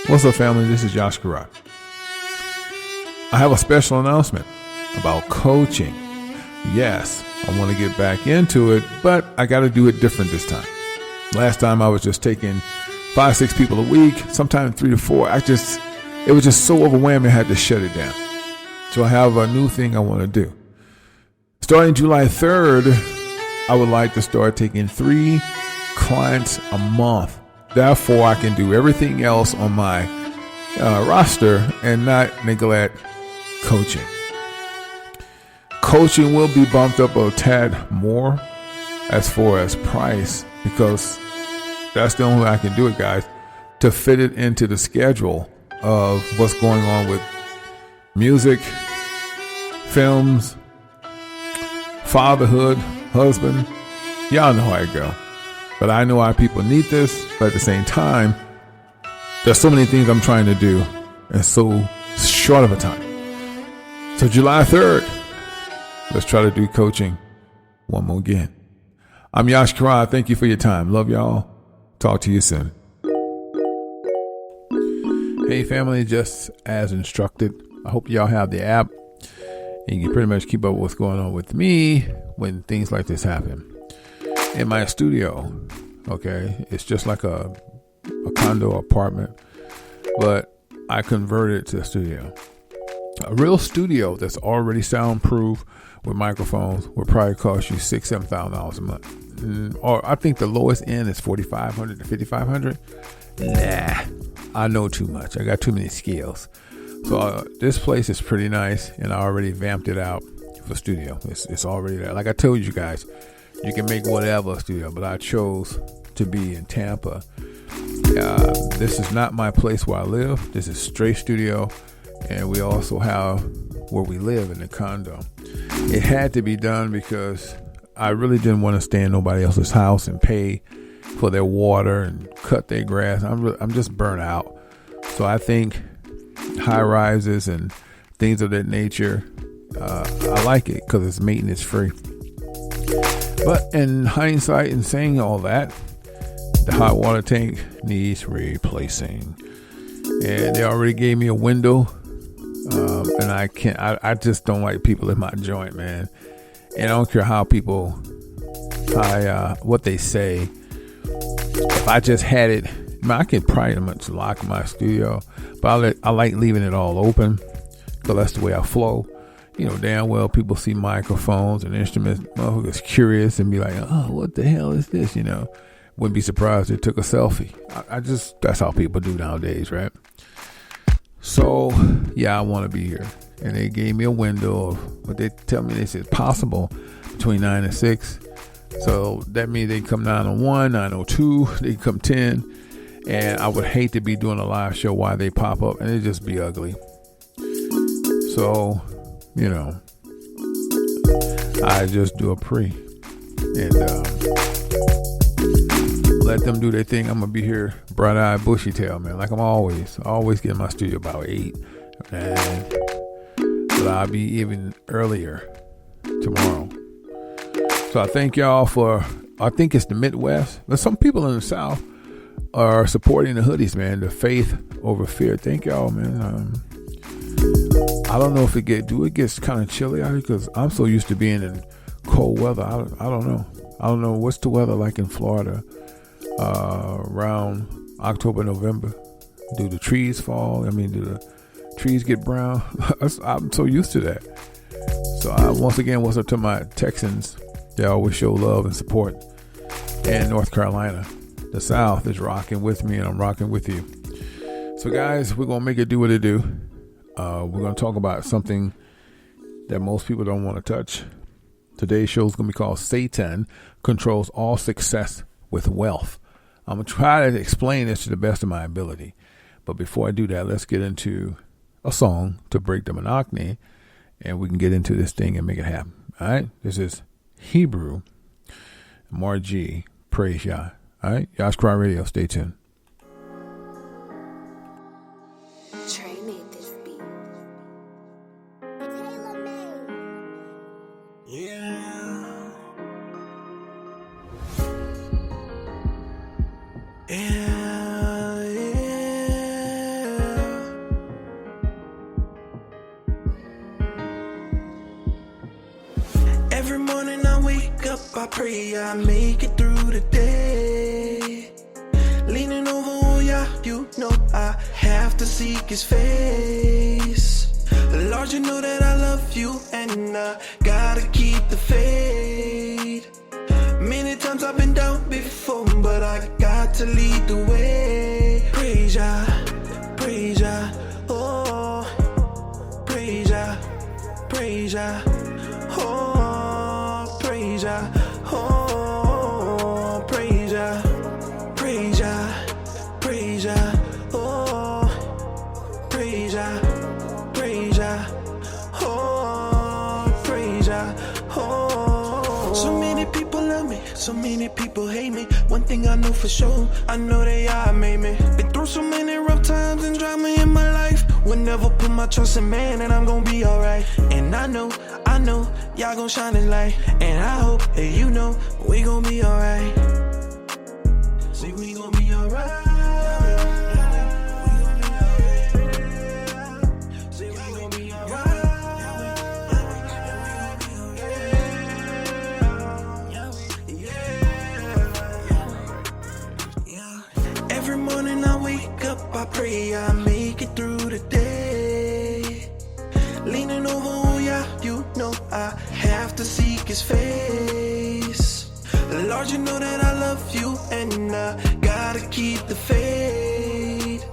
What's up, family? This is Josh Karat. I have a special announcement about coaching. Yes, I want to get back into it, but I got to do it different this time. Last time I was just taking 5-6 people a week, sometimes 3 to 4. It was just so overwhelming I had to shut it down. So I have a new thing I want to do. Starting July 3rd, I would like to start taking 3 clients a month. Therefore, I can do everything else on my roster and not neglect coaching. Coaching will be bumped up a tad more as far as price, because that's the only way I can do it, guys, to fit it into the schedule of what's going on with music, films, fatherhood, husband. Y'all know how I go. But I know our people need this, but at the same time, there's so many things I'm trying to do in so short of a time. So July 3rd, let's try to do coaching one more again. I'm Yash Karai. Thank you for your time. Love y'all. Talk to you soon. Hey family, just as instructed, I hope y'all have the app and you can pretty much keep up with what's going on with me when things like this happen. In my studio, okay, it's just like a condo apartment, but I converted it to a studio. A real studio that's already soundproof with microphones will probably cost you $6,000-$7,000 a month. Or I think the lowest end is $4,500 to $5,500. Nah, I know too much. I got too many skills. So this place is pretty nice, and I already vamped it out for studio. It's already there. Like I told you guys, you can make whatever a studio, but I chose to be in Tampa. This is not my place where I live. This is straight studio, and we also have where we live in the condo. It had to be done because I really didn't want to stay in nobody else's house and pay for their water and cut their grass. I'm just burnt out. So I think high rises and things of that nature, I like it because it's maintenance free. But in hindsight, and saying all that, the hot water tank needs replacing. And they already gave me a window. And I just don't like people in my joint, man. And I don't care how people, what they say. If I just had it, I could pretty much lock my studio. But I like leaving it all open because that's the way I flow. You know, damn well people see microphones and instruments. Motherfuckers curious and be like, oh, what the hell is this? You know, wouldn't be surprised if they took a selfie. That's how people do nowadays, right? So, yeah, I want to be here. And they gave me a window of what they tell me. They said possible between 9 and 6. So that means they come 9:01, 9:02, they come 10. And I would hate to be doing a live show while they pop up and it just be ugly. So, you know, I just do a pre and let them do their thing. I'm gonna be here bright-eyed, bushy-tailed, man, like I'm always getting my studio about 8, and but I'll be even earlier tomorrow. So I thank y'all for, I think it's the Midwest, but some people in the South are supporting the hoodies, man, the faith over fear. Thank y'all, man. I don't know if it gets kind of chilly out here because I'm so used to being in cold weather. I don't know. I don't know what's the weather like in Florida around October, November. Do the trees fall? I mean, do the trees get brown? I'm so used to that. So once again, what's up to my Texans? They always show love and support. And North Carolina, the South is rocking with me, and I'm rocking with you. So guys, we're gonna make it do what it do. We're going to talk about something that most people don't want to touch. Today's show is going to be called Say10 Controls All Success with Wealth. I'm going to try to explain this to the best of my ability. But before I do that, let's get into a song to break the monotony, and we can get into this thing and make it happen. All right? This is Hebrew, Margie, Praise Yah. All right? Yash Cry Radio. Stay tuned. pray I make it through the day. Leaning over on ya, you know I have to seek his face. Lord, you know that I love you and I gotta keep the faith. Many times I've been down before, but I got to lead the way. Praise ya, oh, praise ya, oh, praise ya, oh, praise ya, oh, praise ya, oh, praise ya, oh. So many people love me, so many people hate me. One thing I know for sure, I know they all made me. Been through so many rough times and drama in my life. Will never put my trust in man, and I'm gonna be alright. And I know, y'all gon' shine this light. And I hope that you know we gon' be alright. See, we gon' be alright. Every morning I wake up, I pray I make it through the day. Leaning over on ya, you know I have to seek his face. Lord, you know that I love you and I gotta keep the faith.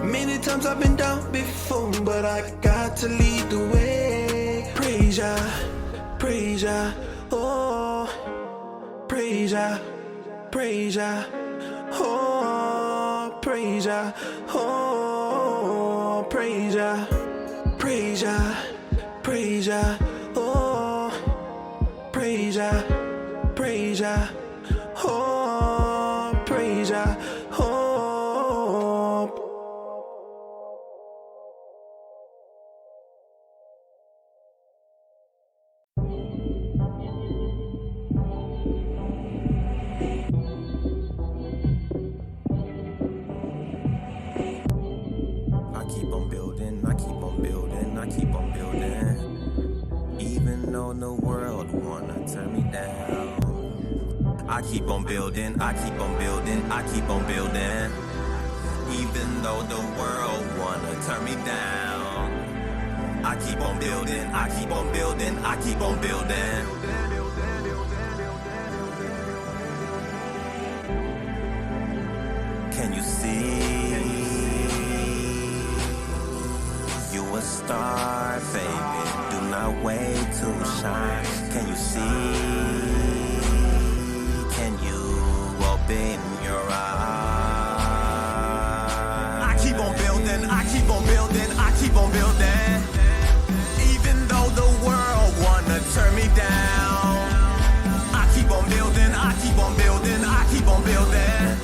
Many times I've been down before, but I got to lead the way. Praise ya, oh, praise ya, oh, praise ya, oh, praise ya, oh, praise ya, oh, praise ya, oh. I keep on building, I keep on building, I keep on building. Even though the world wanna turn me down. I keep on building, I keep on building, I keep on building. Even though the world wanna turn me down. I keep on building, I keep on building, I keep on building. Can you see? You a star, baby. Do not wait to shine. Can you see? Can you open your eyes? I keep on building, I keep on building, I keep on building. Even though the world wanna turn me down. I keep on building, I keep on building, I keep on building.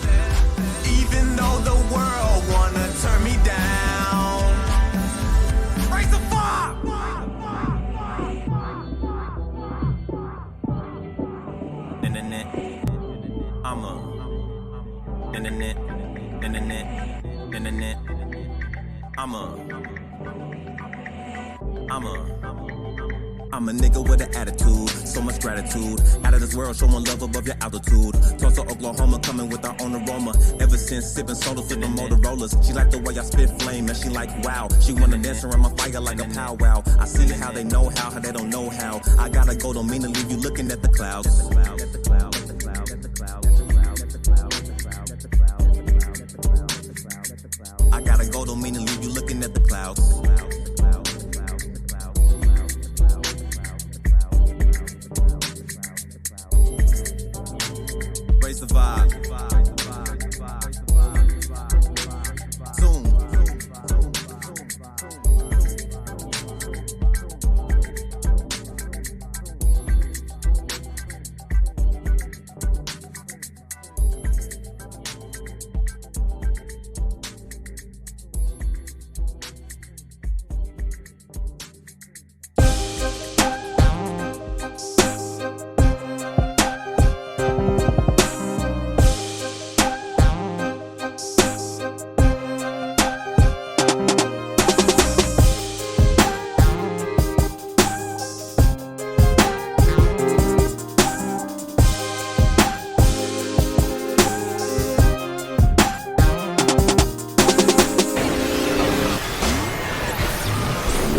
Even though the world wanna turn me down. Raise the fire! Internet, I'm a internet, I'm a nigga with an attitude, so much gratitude. Out of this world, showing love above your altitude. Tulsa, Oklahoma, coming with our own aroma. Ever since sipping soda, flipping Motorola's. She like the way I spit flame, and she like wow. She wanna dance around my fire like a powwow. I see how they know how they don't know how. I gotta go, don't mean to leave you looking at the clouds. I gotta go, don't mean to leave you looking at the clouds. Raise the vibe. Zoom.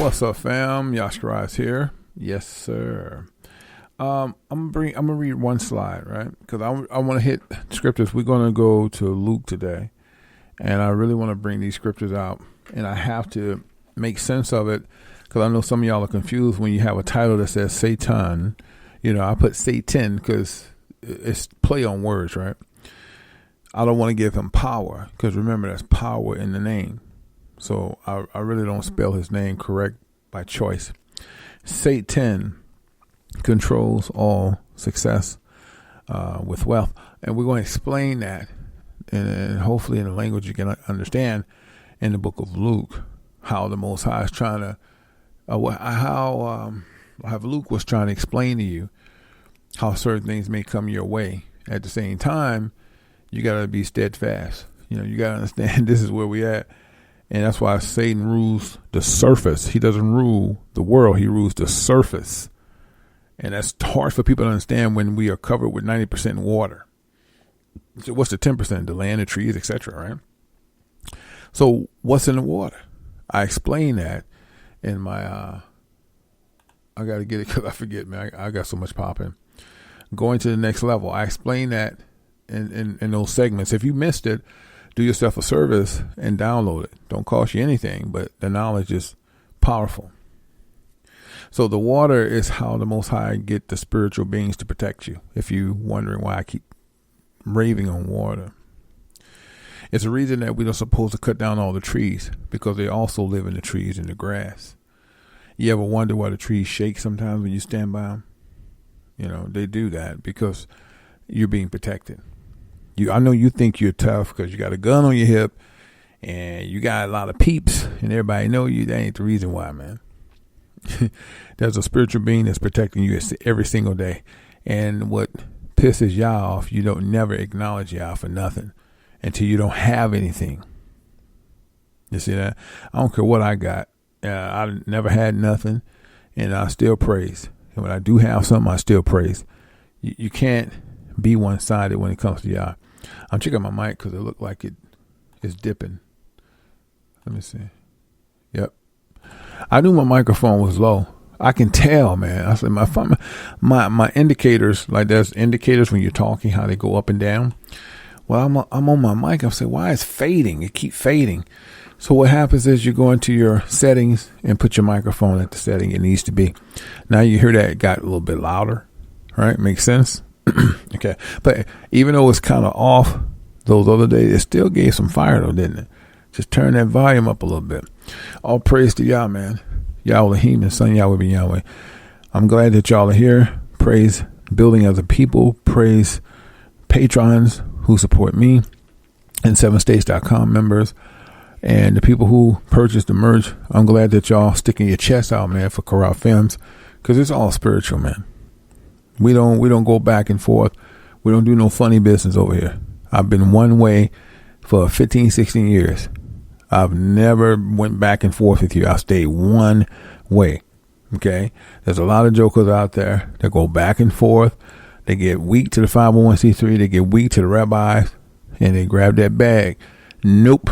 What's up, fam? Yashkarai's here. Yes, sir. I'm gonna read one slide, right? Because I want to hit scriptures. We're gonna go to Luke today, and I really want to bring these scriptures out, and I have to make sense of it because I know some of y'all are confused when you have a title that says Say10. You know, I put Say10 because it's play on words, right? I don't want to give him power because remember, there's power in the name. So I really don't spell his name correct by choice. Say10 controls all success with wealth. And we're going to explain that, and hopefully in a language you can understand, in the book of Luke, how the Most High is trying to, how Luke was trying to explain to you how certain things may come your way. At the same time, you got to be steadfast. You know, you got to understand this is where we at. And that's why Satan rules the surface. He doesn't rule the world. He rules the surface. And that's hard for people to understand when we are covered with 90% water. So what's the 10%? The land, the trees, etc., right? So what's in the water? I explain that in my, I got to get it because I forget, man. I got so much popping. Going to the next level. I explain that in those segments. If you missed it, do yourself a service and download it. Don't cost you anything, but the knowledge is powerful. So the water is how the Most High get the spiritual beings to protect you. If you're wondering why I keep raving on water, it's a reason that we don't supposed to cut down all the trees because they also live in the trees and the grass. You ever wonder why the trees shake sometimes when you stand by them? You know, they do that because you're being protected. I know you think you're tough because you got a gun on your hip and you got a lot of peeps and everybody know you. That ain't the reason why, man. There's a spiritual being that's protecting you every single day. And what pisses y'all off, you don't never acknowledge y'all for nothing until you don't have anything. You see that? I don't care what I got. I never had nothing and I still praise. And when I do have something, I still praise. You can't be one-sided when it comes to y'all. I'm checking my mic because it looked like it is dipping. Let me see. Yep. I knew my microphone was low. I can tell, man. I said my indicators, like there's indicators when you're talking, how they go up and down. Well, I'm on my mic. I'm saying, why is fading? It keep fading. So what happens is you go into your settings and put your microphone at the setting it needs to be. Now you hear that it got a little bit louder, right? Makes sense? Okay. But even though it's kind of off those other days, it still gave some fire though, didn't it? Just turn that volume up a little bit. All praise to Yah, man. Yahweh and Son Yahweh be Yahweh. I'm glad that y'all are here. Praise building as a people. Praise patrons who support me and 7states.com members and the people who purchased the merch. I'm glad that y'all sticking your chest out, man, for Corral Films because it's all spiritual, man. We don't go back and forth. We don't do no funny business over here. I've been one way for 15, 16 years. I've never went back and forth with you. I stayed one way. Okay. There's a lot of jokers out there that go back and forth. They get weak to the 501c3. They get weak to the rabbis and they grab that bag. Nope.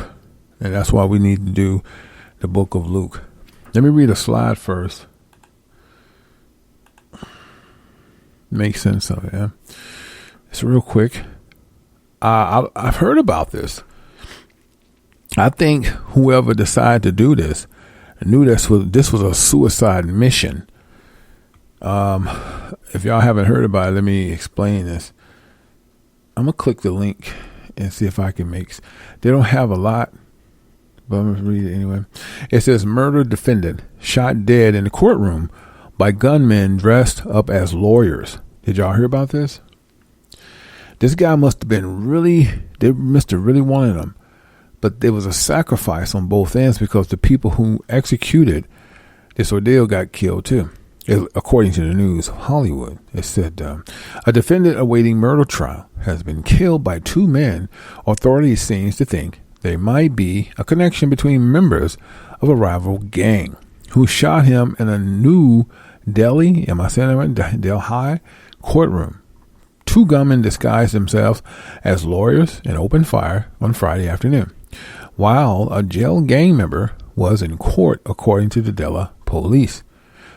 And that's why we need to do the book of Luke. Let me read a slide first. Make sense of it. Yeah? It's real quick. I've heard about this. I think whoever decided to do this knew this was a suicide mission. If y'all haven't heard about it, let me explain this. I'm gonna click the link and see if I can they don't have a lot, but I'm gonna read it anyway. It says murder defendant shot dead in the courtroom by gunmen dressed up as lawyers. Did y'all hear about this? This guy must have been they must have really wanted him. But there was a sacrifice on both ends because the people who executed this ordeal got killed too. According to the news of Hollywood, it said a defendant awaiting murder trial has been killed by two men. Authorities seems to think there might be a connection between members of a rival gang who shot him in a New Delhi, am I saying that right? Delhi courtroom. Two gunmen disguised themselves as lawyers and opened fire on Friday afternoon, while a jail gang member was in court, according to the Delhi police.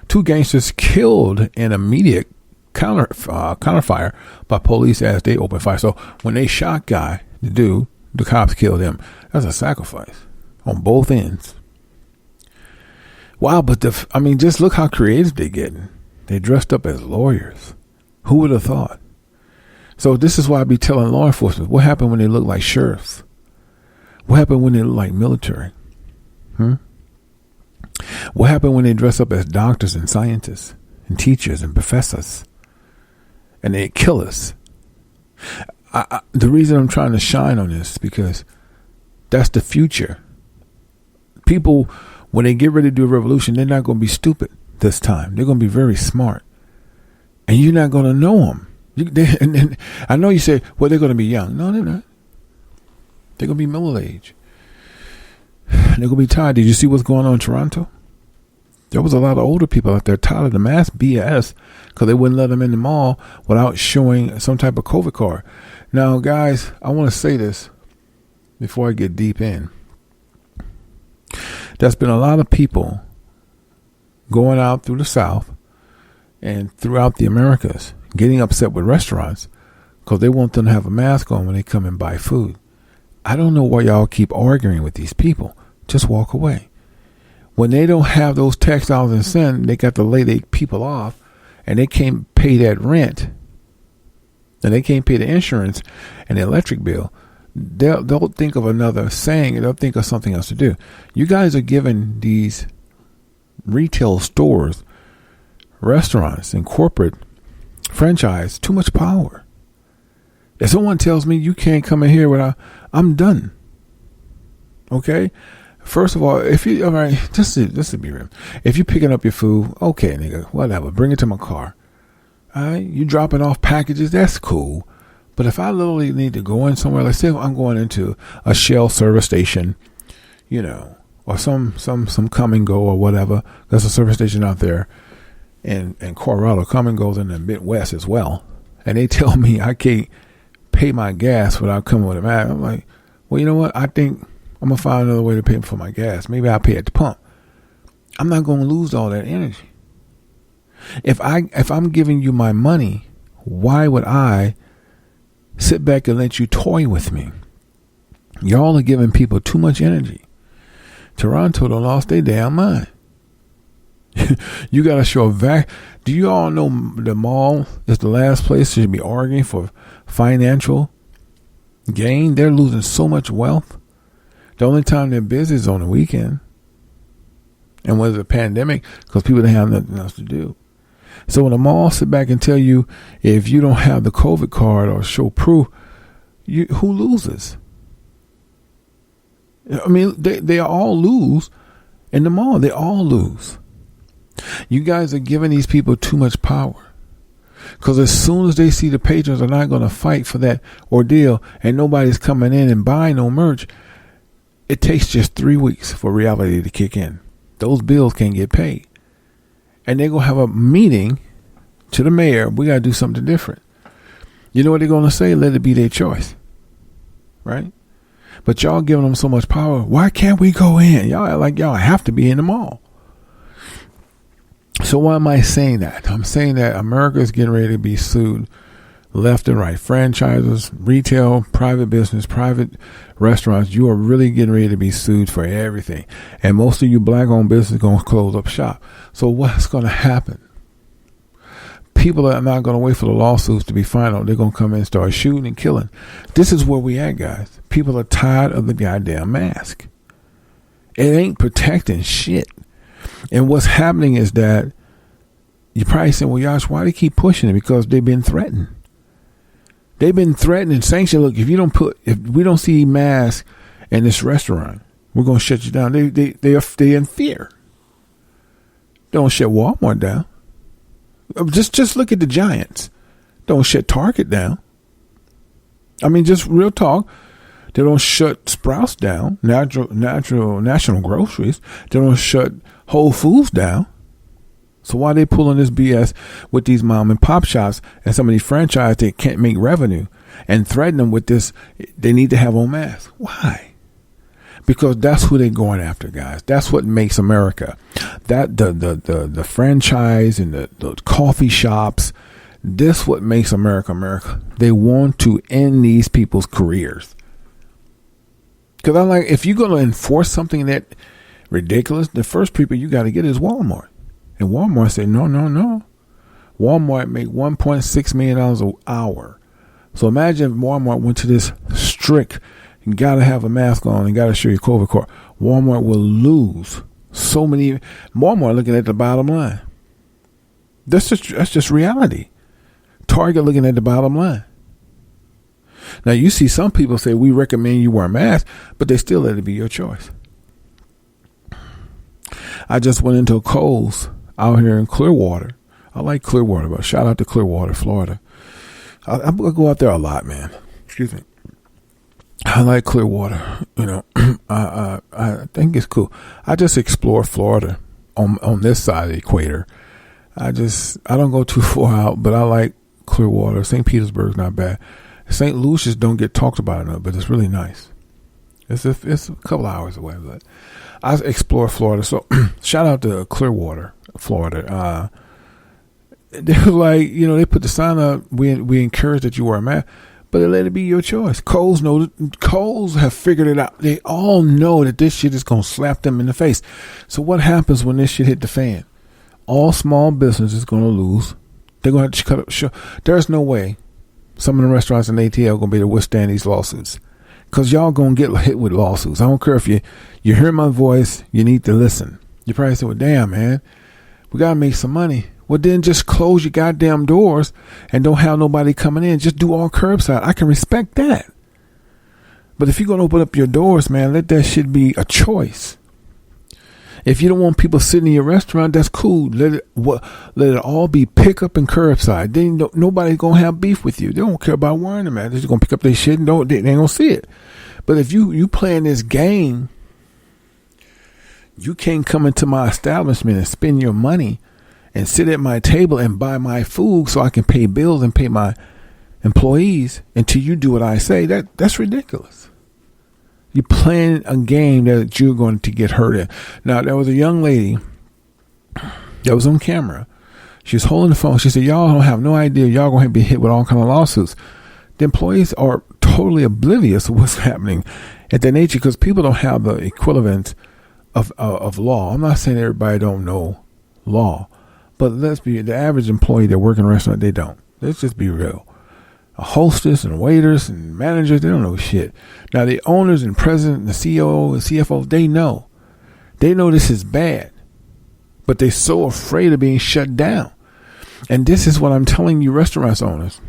2 gangsters killed in immediate counterfire by police as they opened fire. So when they shot the dude, the cops killed him. That's a sacrifice on both ends. Wow, but just look how creative they're getting. They dressed up as lawyers. Who would have thought? So this is why I be telling law enforcement, what happened when they look like sheriffs? What happened when they look like military? What happened when they dress up as doctors and scientists and teachers and professors? And they kill us. The reason I'm trying to shine on this is because that's the future. People, when they get ready to do a revolution, they're not going to be stupid this time. They're going to be very smart. And you're not going to know them. And I know you say, well, they're going to be young. No, they're not. They're going to be middle-aged. They're going to be tired. Did you see what's going on in Toronto? There was a lot of older people out there tired of the mass BS because they wouldn't let them in the mall without showing some type of COVID card. Now, guys, I want to say this before I get deep in. There's been a lot of people going out through the South and throughout the Americas getting upset with restaurants because they want them to have a mask on when they come and buy food. I don't know why y'all keep arguing with these people. Just walk away. When they don't have those tax dollars and cents, they got to lay their people off and they can't pay that rent and they can't pay the insurance and the electric bill. They'll think of another saying. They'll think of something else to do. You guys are giving these retail stores, restaurants, and corporate franchise too much power. If someone tells me you can't come in here I'm done. Okay? First of all, all right, just to be real, if you're picking up your food, okay, nigga, whatever, bring it to my car. All right, you dropping off packages, that's cool. But if I literally need to go in somewhere, let's say I'm going into a Shell service station, or some come and go or whatever. There's a service station out there in Colorado, come and goes in the Midwest as well. And they tell me I can't pay my gas without coming with a mask. I'm like, well, you know what? I think I'm going to find another way to pay for my gas. Maybe I'll pay at the pump. I'm not going to lose all that energy. If I'm giving you my money, why would I sit back and let you toy with me? Y'all are giving people too much energy. Toronto done lost their damn mind. You got to show Do you all know the mall is the last place to be arguing for financial gain? They're losing so much wealth. The only time they're busy is on the weekend. And when there's a pandemic, because people don't have nothing else to do. So when the mall sit back and tell you, if you don't have the COVID card or show proof, who loses? I mean, they all lose in the mall. They all lose. You guys are giving these people too much power. Because as soon as they see the patrons are not going to fight for that ordeal and nobody's coming in and buying no merch, it takes just 3 weeks for reality to kick in. Those bills can't get paid. And they're going to have a meeting to the mayor. We got to do something different. You know what they're going to say? Let it be their choice. Right? But y'all giving them so much power. Why can't we go in? Y'all have to be in the mall. So why am I saying that? I'm saying that America is getting ready to be sued left and right. Franchises, retail, private business, private restaurants. You are really getting ready to be sued for everything. And most of you black-owned businesses are going to close up shop. So what's going to happen? People are not going to wait for the lawsuits to be final. They're going to come in and start shooting and killing. This is where we at, guys. People are tired of the goddamn mask. It ain't protecting shit. And what's happening is that you're probably saying, well, Yash, why do they keep pushing it? Because they've been threatened. They've been threatened and sanctioned. Look, if we don't see masks in this restaurant, we're going to shut you down. They're in fear. They don't shut Walmart down. Just look at the giants. Don't shut Target down. I mean, just real talk. They don't shut Sprouts down, National Groceries. They don't shut Whole Foods down. So why are they pulling this BS with these mom and pop shops and some of these franchises that can't make revenue and threaten them with this? They need to have on masks. Why? because that's who they're going after, guys. That's what makes America. That the franchise and the coffee shops. This what makes America America. They want to end these people's careers. Because I'm like, if you're going to enforce something that ridiculous, the first people you got to get is Walmart. And Walmart said, no. Walmart make $1.6 million an hour. So imagine if Walmart went to this strict, you got to have a mask on and got to show your COVID card. Walmart will lose so many. Walmart looking at the bottom line. That's just reality. Target looking at the bottom line. Now, you see some people say, we recommend you wear a mask, but they still let it be your choice. I just went into a Kohl's out here in Clearwater. I like Clearwater, but shout out to Clearwater, Florida. I go out there a lot, man. Excuse me. I like Clearwater. You know, I think it's cool. I just explore Florida on this side of the equator. I don't go too far out, but I like Clearwater. St. Petersburg's not bad. St. Lucia's don't get talked about enough, but it's really nice. It's a couple hours away, but I explore Florida. So shout out to Clearwater, Florida. They were like, you know, they put the sign up. We encourage that you wear a mask, but they let it be your choice. Kohl's have figured it out. They all know that this shit is gonna slap them in the face. So what happens when this shit hit the fan? All small businesses gonna lose. They're gonna have to cut up. There's no way some of the restaurants in ATL are going to be able to withstand these lawsuits. Because y'all going to get hit with lawsuits. I don't care if you hear my voice, you need to listen. You probably say, well, damn, man, we got to make some money. Well, then just close your goddamn doors and don't have nobody coming in. Just do all curbside. I can respect that. But if you're going to open up your doors, man, let that shit be a choice. If you don't want people sitting in your restaurant, that's cool. Let it all be pick up and curbside. Then nobody's gonna have beef with you. They don't care about wearing them. They're just gonna pick up their shit and they ain't gonna see it. But if you playing this game, you can't come into my establishment and spend your money and sit at my table and buy my food so I can pay bills and pay my employees until you do what I say. That's ridiculous. You're playing a game that you're going to get hurt in. Now, there was a young lady that was on camera. She was holding the phone. She said, y'all don't have no idea. Y'all going to be hit with all kind of lawsuits. The employees are totally oblivious of what's happening at that nature because people don't have the equivalent of law. I'm not saying everybody don't know law, but let's be the average employee that work in a restaurant, they don't. Let's just be real. A hostess and waiters and managers, they don't know shit. Now the owners and president and the CEO and CFO, they know this is bad, but they're so afraid of being shut down. And this is what I'm telling you, restaurant owners.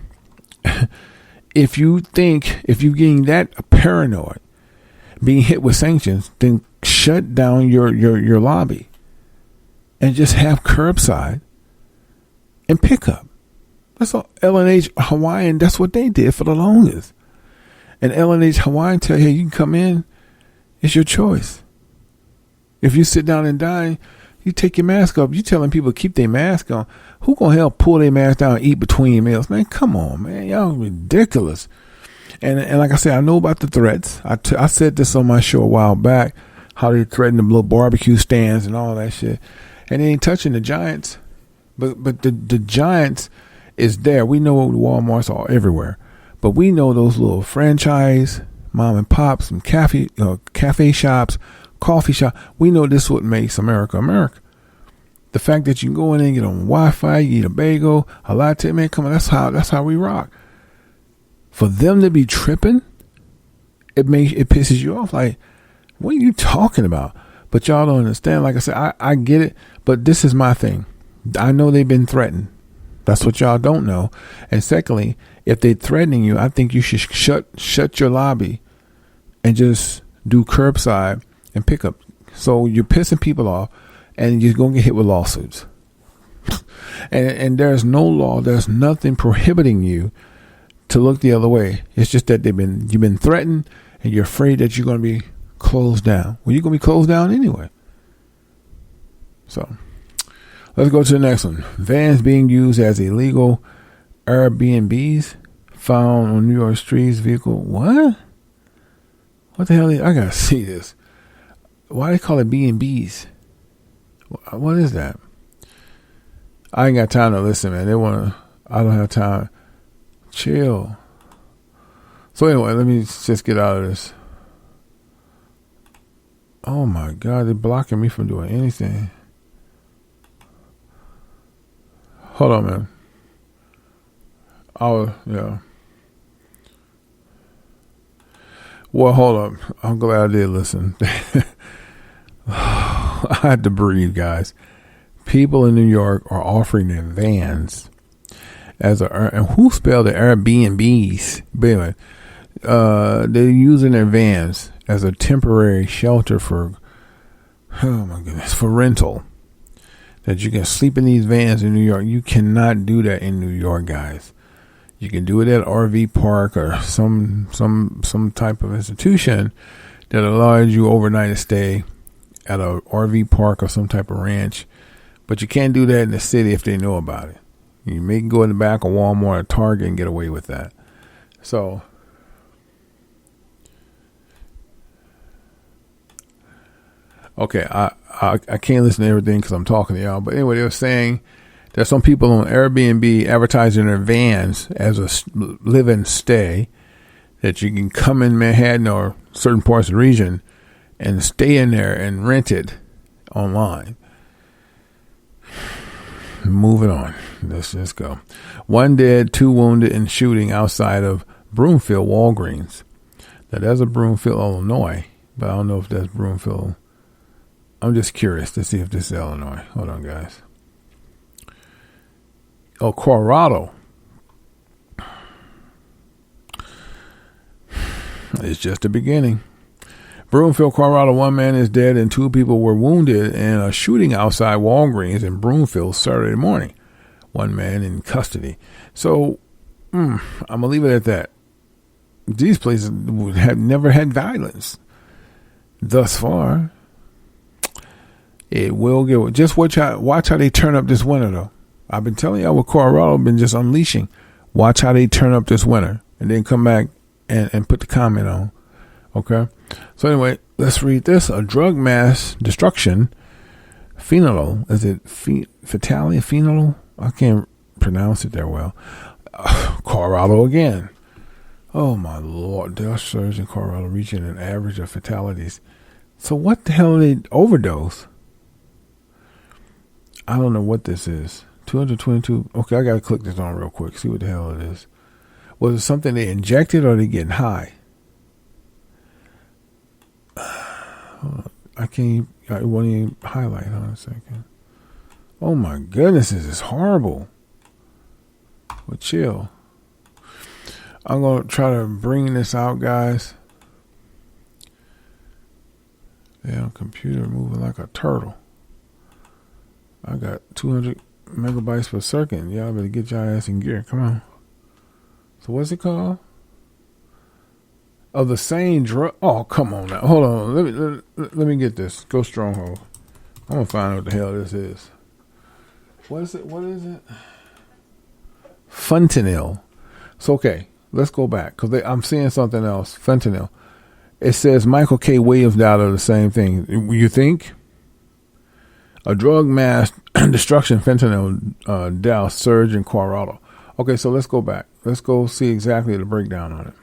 If you're getting that paranoid, being hit with sanctions, then shut down your lobby and just have curbside and pick up. That's all. L&H Hawaiian, that's what they did for the longest. And L&H Hawaiian tell you, hey, you can come in. It's your choice. If you sit down and dine, you take your mask off. You telling people to keep their mask on. Who gonna help pull their mask down and eat between meals? Man, come on, man. Y'all ridiculous. And like I said, I know about the threats. I said this on my show a while back, how they threaten the little barbecue stands and all that shit. And they ain't touching the giants. But the giants is there. We know Walmart's are everywhere, but we know those little franchise mom and pops and cafe shops, coffee shop. We know this is what makes America America. The fact that you can go in and get on Wi-Fi, you eat a bagel, a latte, man, come on, that's how we rock. For them to be tripping, it pisses you off. Like, what are you talking about? But y'all don't understand. Like I said, I get it, but this is my thing. I know they've been threatened. That's what y'all don't know. And secondly, if they're threatening you, I think you should shut your lobby and just do curbside and pick up. So you're pissing people off and you're going to get hit with lawsuits. and there's no law. There's nothing prohibiting you to look the other way. It's just that you've been threatened and you're afraid that you're going to be closed down. Well, you're going to be closed down anyway. So let's go to the next one. Vans being used as illegal Airbnbs found on New York streets. Vehicle. What the hell? I gotta see this. Why do they call it B&Bs? What is that? I ain't got time to listen, man. I don't have time. Chill. So anyway, let me just get out of this. Oh my God, they're blocking me from doing anything. Hold on, man. Yeah. Well, hold up. I'm glad I did listen. I had to breathe, guys. People in New York are offering their vans and who spelled the Airbnbs? But anyway, they're using their vans as a temporary shelter for rental. That you can sleep in these vans in New York. You cannot do that in New York, guys. You can do it at RV park or some type of institution that allows you overnight to stay at a RV park or some type of ranch. But you can't do that in the city if they know about it. You may go in the back of Walmart or Target and get away with that. So, okay, I can't listen to everything because I'm talking to y'all. But anyway, they were saying there's some people on Airbnb advertising their vans as a live-in stay, that you can come in Manhattan or certain parts of the region and stay in there and rent it online. Moving on. Let's just go. 1 dead, 2 wounded in shooting outside of Broomfield Walgreens. Now, that's a Broomfield, Illinois, but I don't know if that's Broomfield. I'm just curious to see if this is Illinois. Hold on, guys. Oh, Colorado. It's just the beginning. Broomfield, Colorado, 1 man is dead and 2 people were wounded in a shooting outside Walgreens in Broomfield Saturday morning. 1 man in custody. So, I'm going to leave it at that. These places have never had violence thus far. It will get. Just watch how they turn up this winter, though. I've been telling y'all what Colorado been just unleashing. Watch how they turn up this winter and then come back and put the comment on. Okay? So anyway, let's read this. A drug mass destruction. Fentanyl. Is it Fetalia? Fentanyl? I can't pronounce it that well. Colorado again. Oh my Lord. Death surge in Colorado reaching an average of fatalities. So what the hell are they overdose? I don't know what this is. 222. Okay, I got to click this on real quick. See what the hell it is. Was it something they injected or they getting high? I won't even highlight. Hold on a second. Oh my goodness, this is horrible. Well, chill. I'm going to try to bring this out, guys. Damn, computer moving like a turtle. I got 200 megabytes per second. Y'all better get your ass in gear. Come on. So what's it called? Of the same drug. Oh, come on now. Hold on. Let me get this. Go Stronghold. I'm going to find out what the hell this is. What is it? Fentanyl. So, okay. Let's go back. Because I'm seeing something else. Fentanyl. It says Michael K. Williams died of the same thing. You think? A drug mass destruction fentanyl death surge in Colorado. Okay, so let's go back. Let's go see exactly the breakdown on it.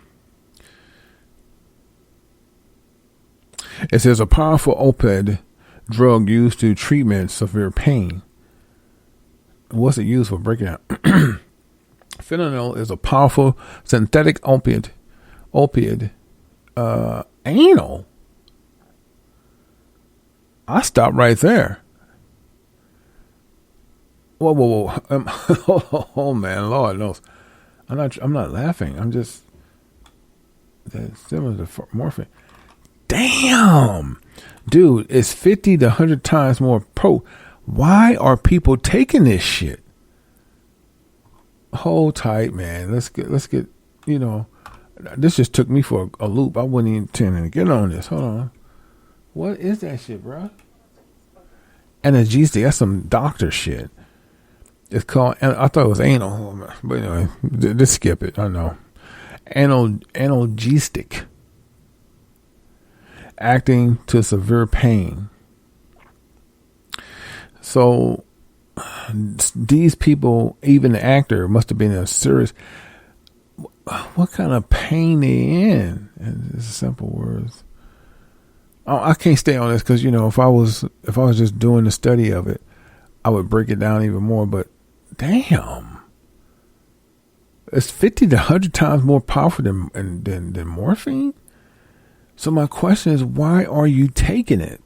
It says a powerful opioid drug used to treatment severe pain. What's it used for? Break it down. Fentanyl is a powerful synthetic opiate. Anal. I stopped right there. Whoa. Oh man, Lord knows. I'm not laughing. I'm just that's similar to morphine. Damn, dude, it's 50 to 100 times more Why are people taking this shit? Hold tight, man. Let's get. You know, this just took me for a loop. I wasn't even intending to get on this. Hold on. What is that shit, bro? Analgesic. That's some doctor shit. It's called. I thought it was anal, but anyway, just skip it. I know. Analgesic. acting to severe pain. So these people, even the actor, must have been in a serious. What kind of pain they in? And it's simple words. I can't stay on this because if I was just doing the study of it, I would break it down even more. But damn, it's 50 to 100 times more powerful than morphine. So my question is, why are you taking it?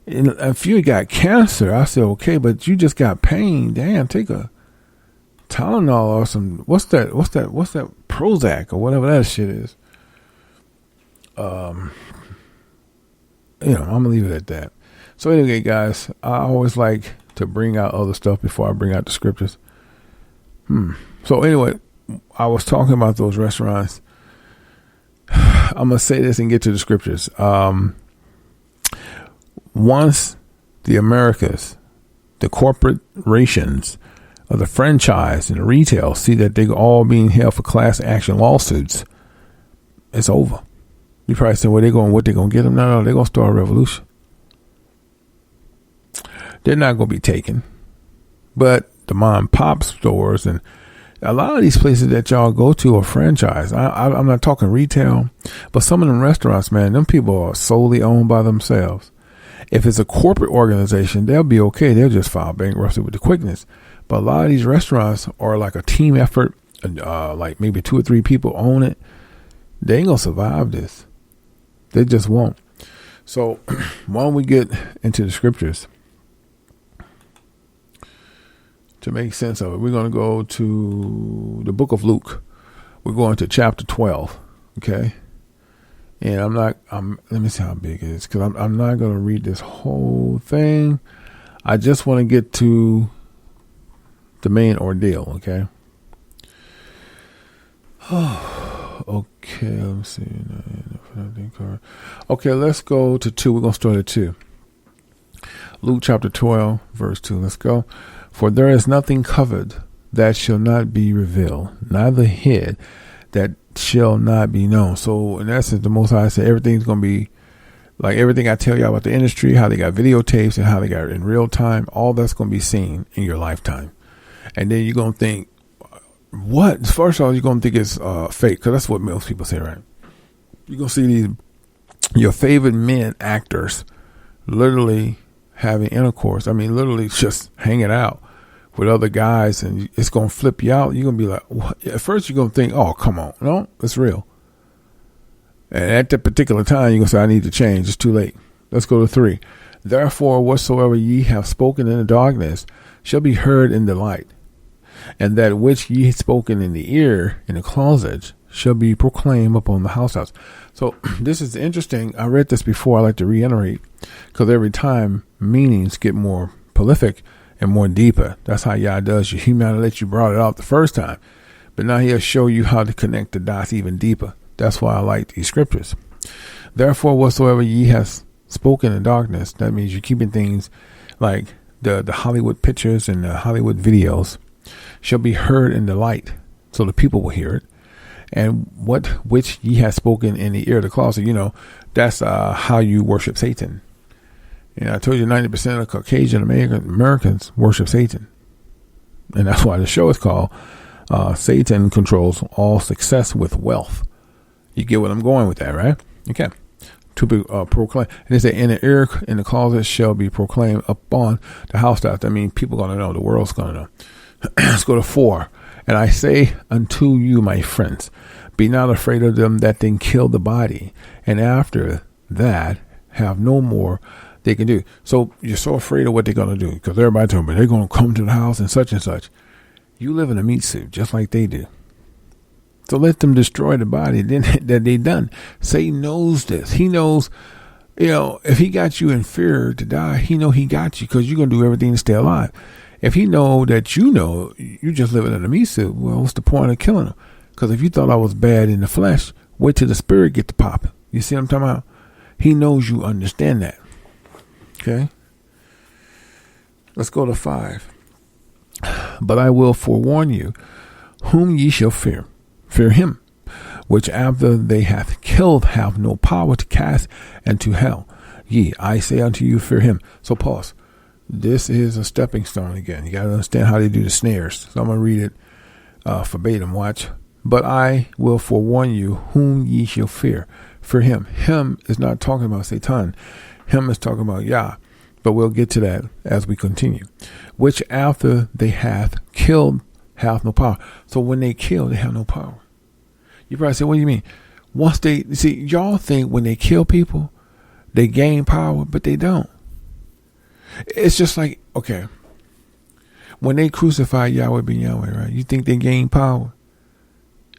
And if you got cancer, I say okay, but you just got pain. Damn, take a Tylenol or some. What's that Prozac or whatever that shit is. I'm gonna leave it at that. So anyway, guys, I always like to bring out other stuff before I bring out the scriptures. So anyway, I was talking about those restaurants. I'm gonna say this and get to the scriptures. Once the Americas, the corporations, or the franchise and the retail see that they're all being held for class action lawsuits, it's over. You probably say, well, what they're going to get them? No, they're going to start a revolution. They're not going to be taken. But the mom and pop stores and a lot of these places that y'all go to are franchise. I'm not talking retail, but some of them restaurants, man, them people are solely owned by themselves. If it's a corporate organization, they'll be okay. They'll just file bankruptcy with the quickness. But a lot of these restaurants are like a team effort, like maybe 2 or 3 people own it. They ain't going to survive this. They just won't. So why don't we get into the scriptures to make sense of it? We're going to go to the book of Luke. We're going to chapter 12. Okay. And let me see how big it is, because I'm not going to read this whole thing. I just want to get to the main ordeal. Okay. Okay, let me see. Okay, let's go to 2. We're going to start at 2. Luke chapter 12, verse 2. Let's go. For there is nothing covered that shall not be revealed, neither hid that shall not be known. So in essence, the Most High said everything's going to be like everything I tell you about the industry, how they got videotapes and how they got it in real time. All that's going to be seen in your lifetime. And then you're going to think, what? First of all, you're going to think it's fake, because that's what most people say, right? You're going to see your favorite men actors literally having intercourse. I mean, literally just hanging out with other guys, and it's going to flip you out. You're going to be like, what? At first you're going to think, oh, come on. No, it's real. And at that particular time, you're going to say, I need to change. It's too late. Let's go to 3. Therefore, whatsoever ye have spoken in the darkness shall be heard in the light. And that which ye had spoken in the ear in the closet shall be proclaimed upon the house. So this is interesting. I read this before. I like to reiterate, because every time meanings get more prolific and more deeper. That's how Yah does you. He might have let you brought it out the first time, but now he'll show you how to connect the dots even deeper. That's why I like these scriptures. Therefore, whatsoever ye have spoken in darkness, that means you're keeping things like the Hollywood pictures and the Hollywood videos, shall be heard in the light, so the people will hear it. And which ye have spoken in the ear of the closet, that's how you worship Satan. And I told you 90% of Caucasian Americans worship Satan. And that's why the show is called Say10 Controls All Success with Wealth. You get what I'm going with that, right? Okay. To be proclaimed. And they say, in the ear in the closet shall be proclaimed upon the housetops. That means people going to know. The world's going to know. Let's go to 4. And I say unto you, my friends, be not afraid of them that then kill the body, and after that have no more they can do. So you're so afraid of what they're going to do, because everybody told me they're going to come to the house and such and such. You live in a meat suit just like they do. So let them destroy the body that they done. Satan knows this. He knows, if he got you in fear to die, he know he got you, because you're going to do everything to stay alive. If he know that you just living in a meat suit, well, what's the point of killing him? Because if you thought I was bad in the flesh, wait till the spirit get to popping. You see what I'm talking about? He knows you understand that. Okay? Let's go to 5. But I will forewarn you, whom ye shall fear. Fear him. which after they hath killed have no power to cast into hell. Ye, I say unto you, fear him. So pause. This is a stepping stone again. You got to understand how they do the snares. So I'm going to read it verbatim. Watch. But I will forewarn you whom ye shall fear. Fear him. Him is not talking about Satan. Him is talking about Yah. But we'll get to that as we continue. Which after they hath killed have no power. So when they kill, they have no power. You probably say, what do you mean? Once they, see, y'all think when they kill people, they gain power, but they don't. It's just like, okay, when they crucified Yahweh ben Yahweh, right? You think they gained power?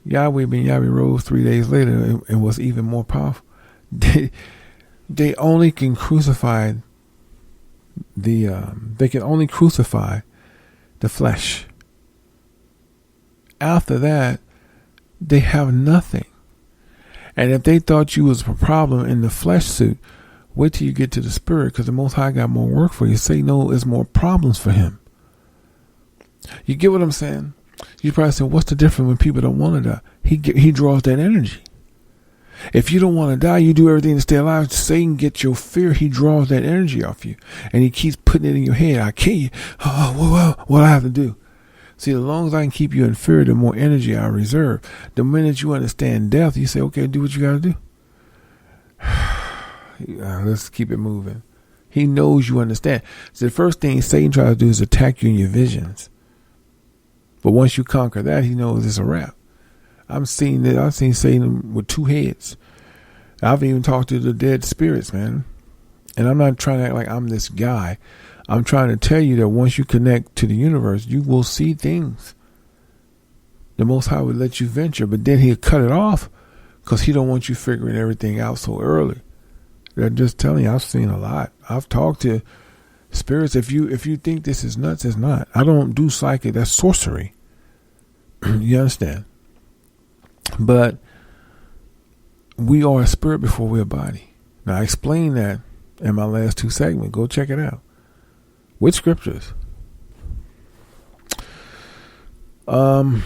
Yahweh ben Yahweh rose 3 days later and was even more powerful. They only can crucify they can only crucify the flesh. After that, they have nothing. And if they thought you was a problem in the flesh suit, wait till you get to the spirit, because the Most High got more work for you. Say no, there's more problems for him. You get what I'm saying? You probably say, what's the difference when people don't want to die? He draws that energy. If you don't want to die, you do everything to stay alive. Satan gets your fear. He draws that energy off you. And he keeps putting it in your head. I kill you. Oh, what I have to do? See, as long as I can keep you in fear, the more energy I reserve. The minute you understand death, you say, okay, do what you got to do. Let's keep it moving. He knows you understand. So the first thing Satan tries to do is attack you in your visions. But once you conquer that, he knows it's a wrap. I've seen Satan with two heads. I've even talked to the dead spirits, man. And I'm not trying to act like I'm this guy. I'm trying to tell you that once you connect to the universe, you will see things. The Most High would let you venture, but then he'll cut it off because he don't want you figuring everything out so early. They're just telling you, I've seen a lot. I've talked to spirits. If you think this is nuts, it's not. I don't do psychic. That's sorcery. You understand? But we are a spirit before we're a body. Now, I explained that in my last two segments. Go check it out. With scriptures. So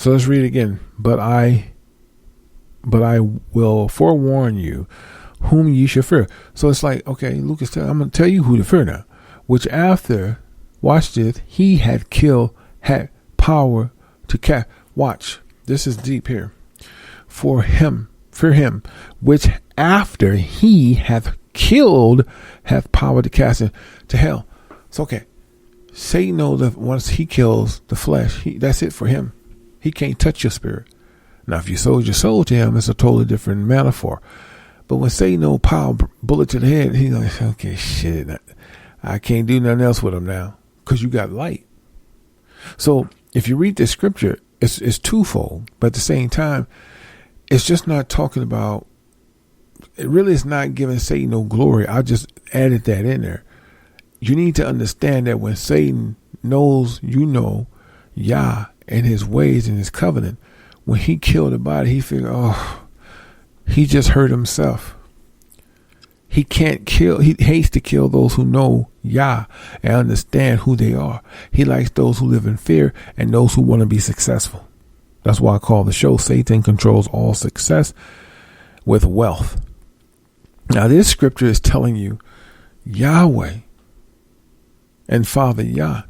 let's read it again. But I will forewarn you whom ye shall fear. So it's like, okay, Lucas, I'm going to tell you who to fear now. Which after, watch this, he had power to cast. Watch, this is deep here. Fear him, which after he hath killed, hath power to cast into hell. So okay, Satan knows that once he kills the flesh, that's it for him. He can't touch your spirit. Now, if you sold your soul to him, it's a totally different metaphor. But when Satan knows power, bullet to the head, he's like, okay, shit, I can't do nothing else with him now because you got light. So if you read this scripture, it's twofold, but at the same time, it's just not talking about, it really is not giving Satan no glory. I just added that in there. You need to understand that when Satan knows, Yah and his ways and his covenant, when he killed the body, he figured, he just hurt himself. He can't kill. He hates to kill those who know Yah and understand who they are. He likes those who live in fear and those who want to be successful. That's why I call the show Say10 Controls All Success with Wealth. Now, this scripture is telling you Yahweh and Father Yah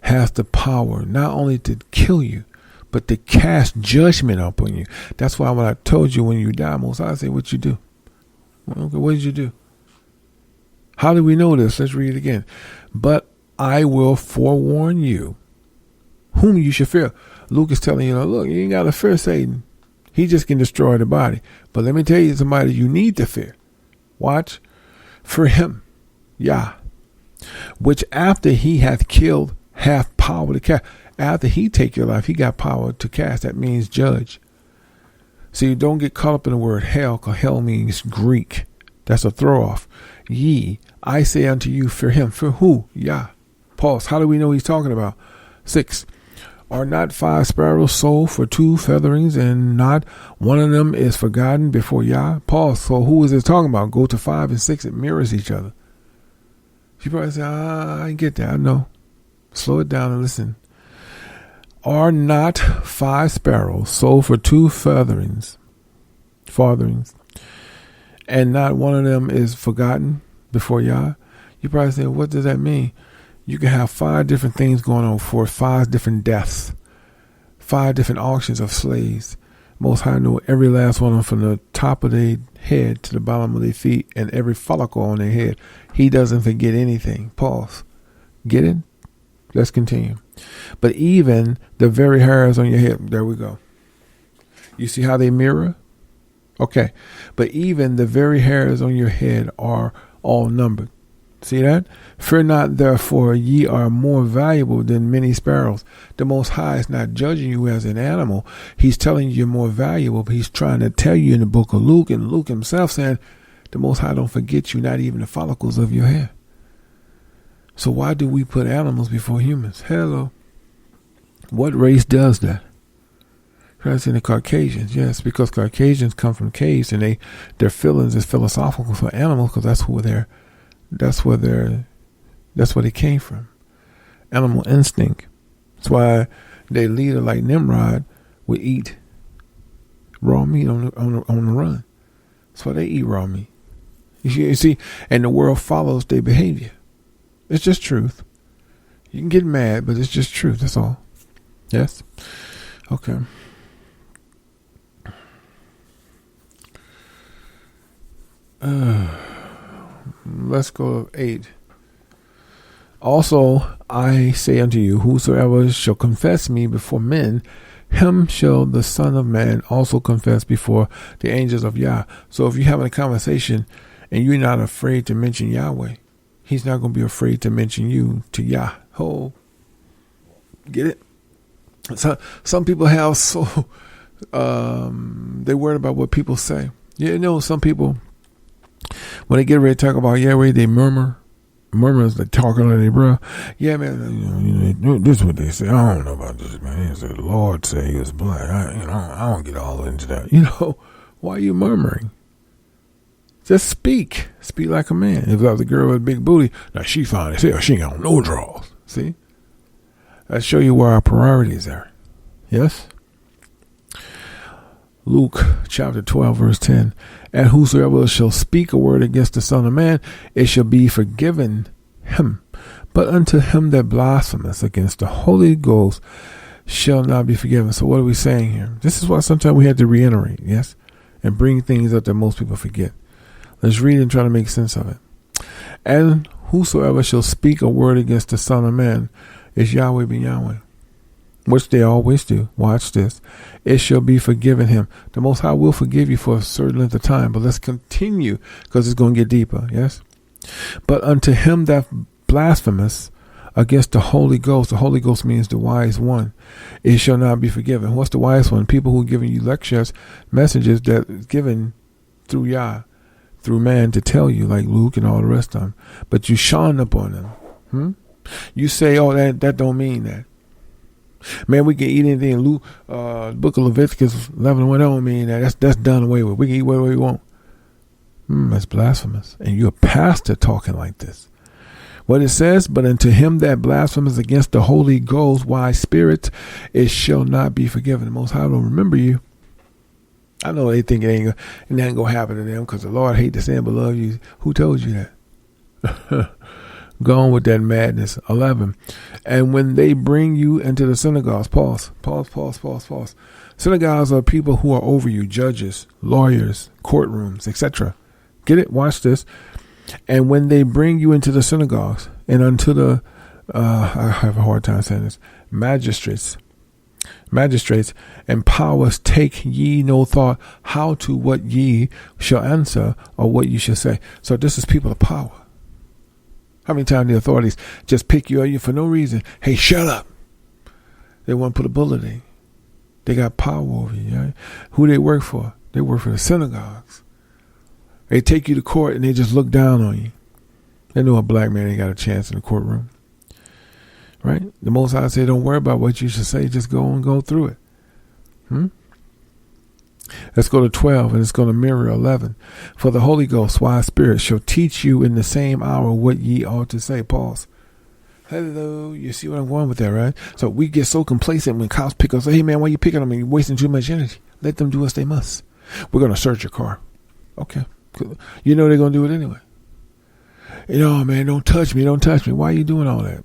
has the power not only to kill you, but to cast judgment upon you. That's why when I told you when you die, Most High say, what you do? Okay, what did you do? How do we know this? Let's read it again. But I will forewarn you whom you should fear. Luke is telling you, look, you ain't got to fear Satan. He just can destroy the body. But let me tell you somebody you need to fear. Watch. For him, Yah, which after he hath killed, hath power to cast. After he take your life, he got power to cast. That means judge. See, don't get caught up in the word hell, because hell means Greek. That's a throw off. Ye, I say unto you, fear him. Fear who? Yah. Pause. How do we know he's talking about? 6. Are not 5 sparrows sold for 2 featherings, and not one of them is forgotten before Yah? Pause. So who is it talking about? Go to 5 and 6. It mirrors each other. You probably say, I get that. I know. Slow it down and listen. Are not 5 sparrows sold for 2 farthings, and not one of them is forgotten before Yah? You probably say, what does that mean? You can have 5 different things going on for 5 different deaths, 5 different auctions of slaves. Most High know every last one of them from the top of their head to the bottom of their feet and every follicle on their head. He doesn't forget anything. Pause. Get it? Let's continue. But even the very hairs on your head, there we go. You see how they mirror? Okay. But even the very hairs on your head are all numbered. See that? Fear not, therefore, ye are more valuable than many sparrows. The Most High is not judging you as an animal. He's telling you you're more valuable, but he's trying to tell you in the book of Luke, and Luke himself saying, the Most High don't forget you, not even the follicles of your hair. So why do we put animals before humans? Hello. What race does that? That's in the Caucasians. Yes, because Caucasians come from caves, and their feelings is philosophical for animals, because that's where they came from. Animal instinct. That's why their leader, like Nimrod, would eat raw meat on the run. That's why they eat raw meat. You see, and the world follows their behavior. It's just truth. You can get mad, but it's just truth. That's all. Yes? Okay. Let's go to 8. Also, I say unto you, whosoever shall confess me before men, him shall the Son of Man also confess before the angels of Yah. So if you're having a conversation and you're not afraid to mention Yahweh, he's not going to be afraid to mention you to Yah. Oh, get it? So, some people have they're worried about what people say. You know, some people, when they get ready to talk about Yahweh, they murmur. Murmurs, they talking on their breath. Yeah, man, this is what they say. I don't know about this, man. He said, the Lord say he was black. I don't get all into that. You know, why are you murmuring? Just speak. Speak like a man. If I was a girl with a big booty, now she fine as hell. She ain't got no draws. See? I show you where our priorities are. Yes? Luke chapter 12, verse 10. And whosoever shall speak a word against the Son of Man, it shall be forgiven him. But unto him that blasphemeth against the Holy Ghost shall not be forgiven. So what are we saying here? This is why sometimes we have to reiterate, yes? And bring things up that most people forget. Let's read and try to make sense of it. And whosoever shall speak a word against the Son of Man, is Yahweh be Yahweh, which they always do. Watch this. It shall be forgiven him. The Most High will forgive you for a certain length of time, but let's continue because it's going to get deeper. Yes. But unto him that blasphemeth against the Holy Ghost means the wise one, it shall not be forgiven. What's the wise one? People who are giving you lectures, messages that is given through Yah, through man to tell you, like Luke and all the rest of them. But you shine upon them. You say, oh, that don't mean that. Man, we can eat anything. Luke, book of Leviticus 11:1 don't mean that. That's done away with. We can eat whatever we want. That's blasphemous. And you're a pastor talking like this. What it says, but unto him that blasphemeth against the Holy Ghost, wise spirit, it shall not be forgiven. The Most High don't remember you. I know they think it ain't going to happen to them because the Lord hate to sin but love you. Who told you that? Go on with that madness. 11. And when they bring you into the synagogues, pause. Synagogues are people who are over you, judges, lawyers, courtrooms, etc. Get it? Watch this. And when they bring you into the synagogues and unto the, I have a hard time saying this, magistrates and powers, take ye no thought how to what ye shall answer or what you shall say. So this is people of power. How many times the authorities just pick you up for no reason? Hey, shut up. They want to put a bullet in. They got power over you. Right? Who they work for? They work for the synagogues. They take you to court and they just look down on you. They know a black man ain't got a chance in the courtroom. Right? The Most High say, don't worry about what you should say. Just go through it. Let's go to 12 and it's going to mirror 11. For the Holy Ghost, wise spirit, shall teach you in the same hour what ye ought to say. Pause. Hello, you see what I'm going with that, right? So we get so complacent when cops pick us. Hey, man, why you picking on me? You're wasting too much energy. Let them do what they must. We're going to search your car. Okay. Cool. You know they're going to do it anyway. You know, man, don't touch me. Don't touch me. Why are you doing all that?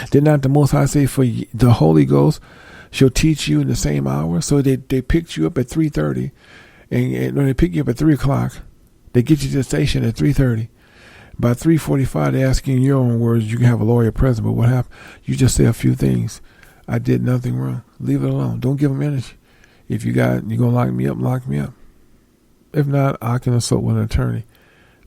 Did not the Most High say for the Holy Ghost shall teach you in the same hour? So they picked you up at 3:30. And when they pick you up at 3 o'clock, they get you to the station at 3:30. By 3:45, they ask you in your own words, you can have a lawyer present, but what happened? You just say a few things. I did nothing wrong. Leave it alone. Don't give them energy. If you're going to lock me up, lock me up. If not, I can assault with an attorney.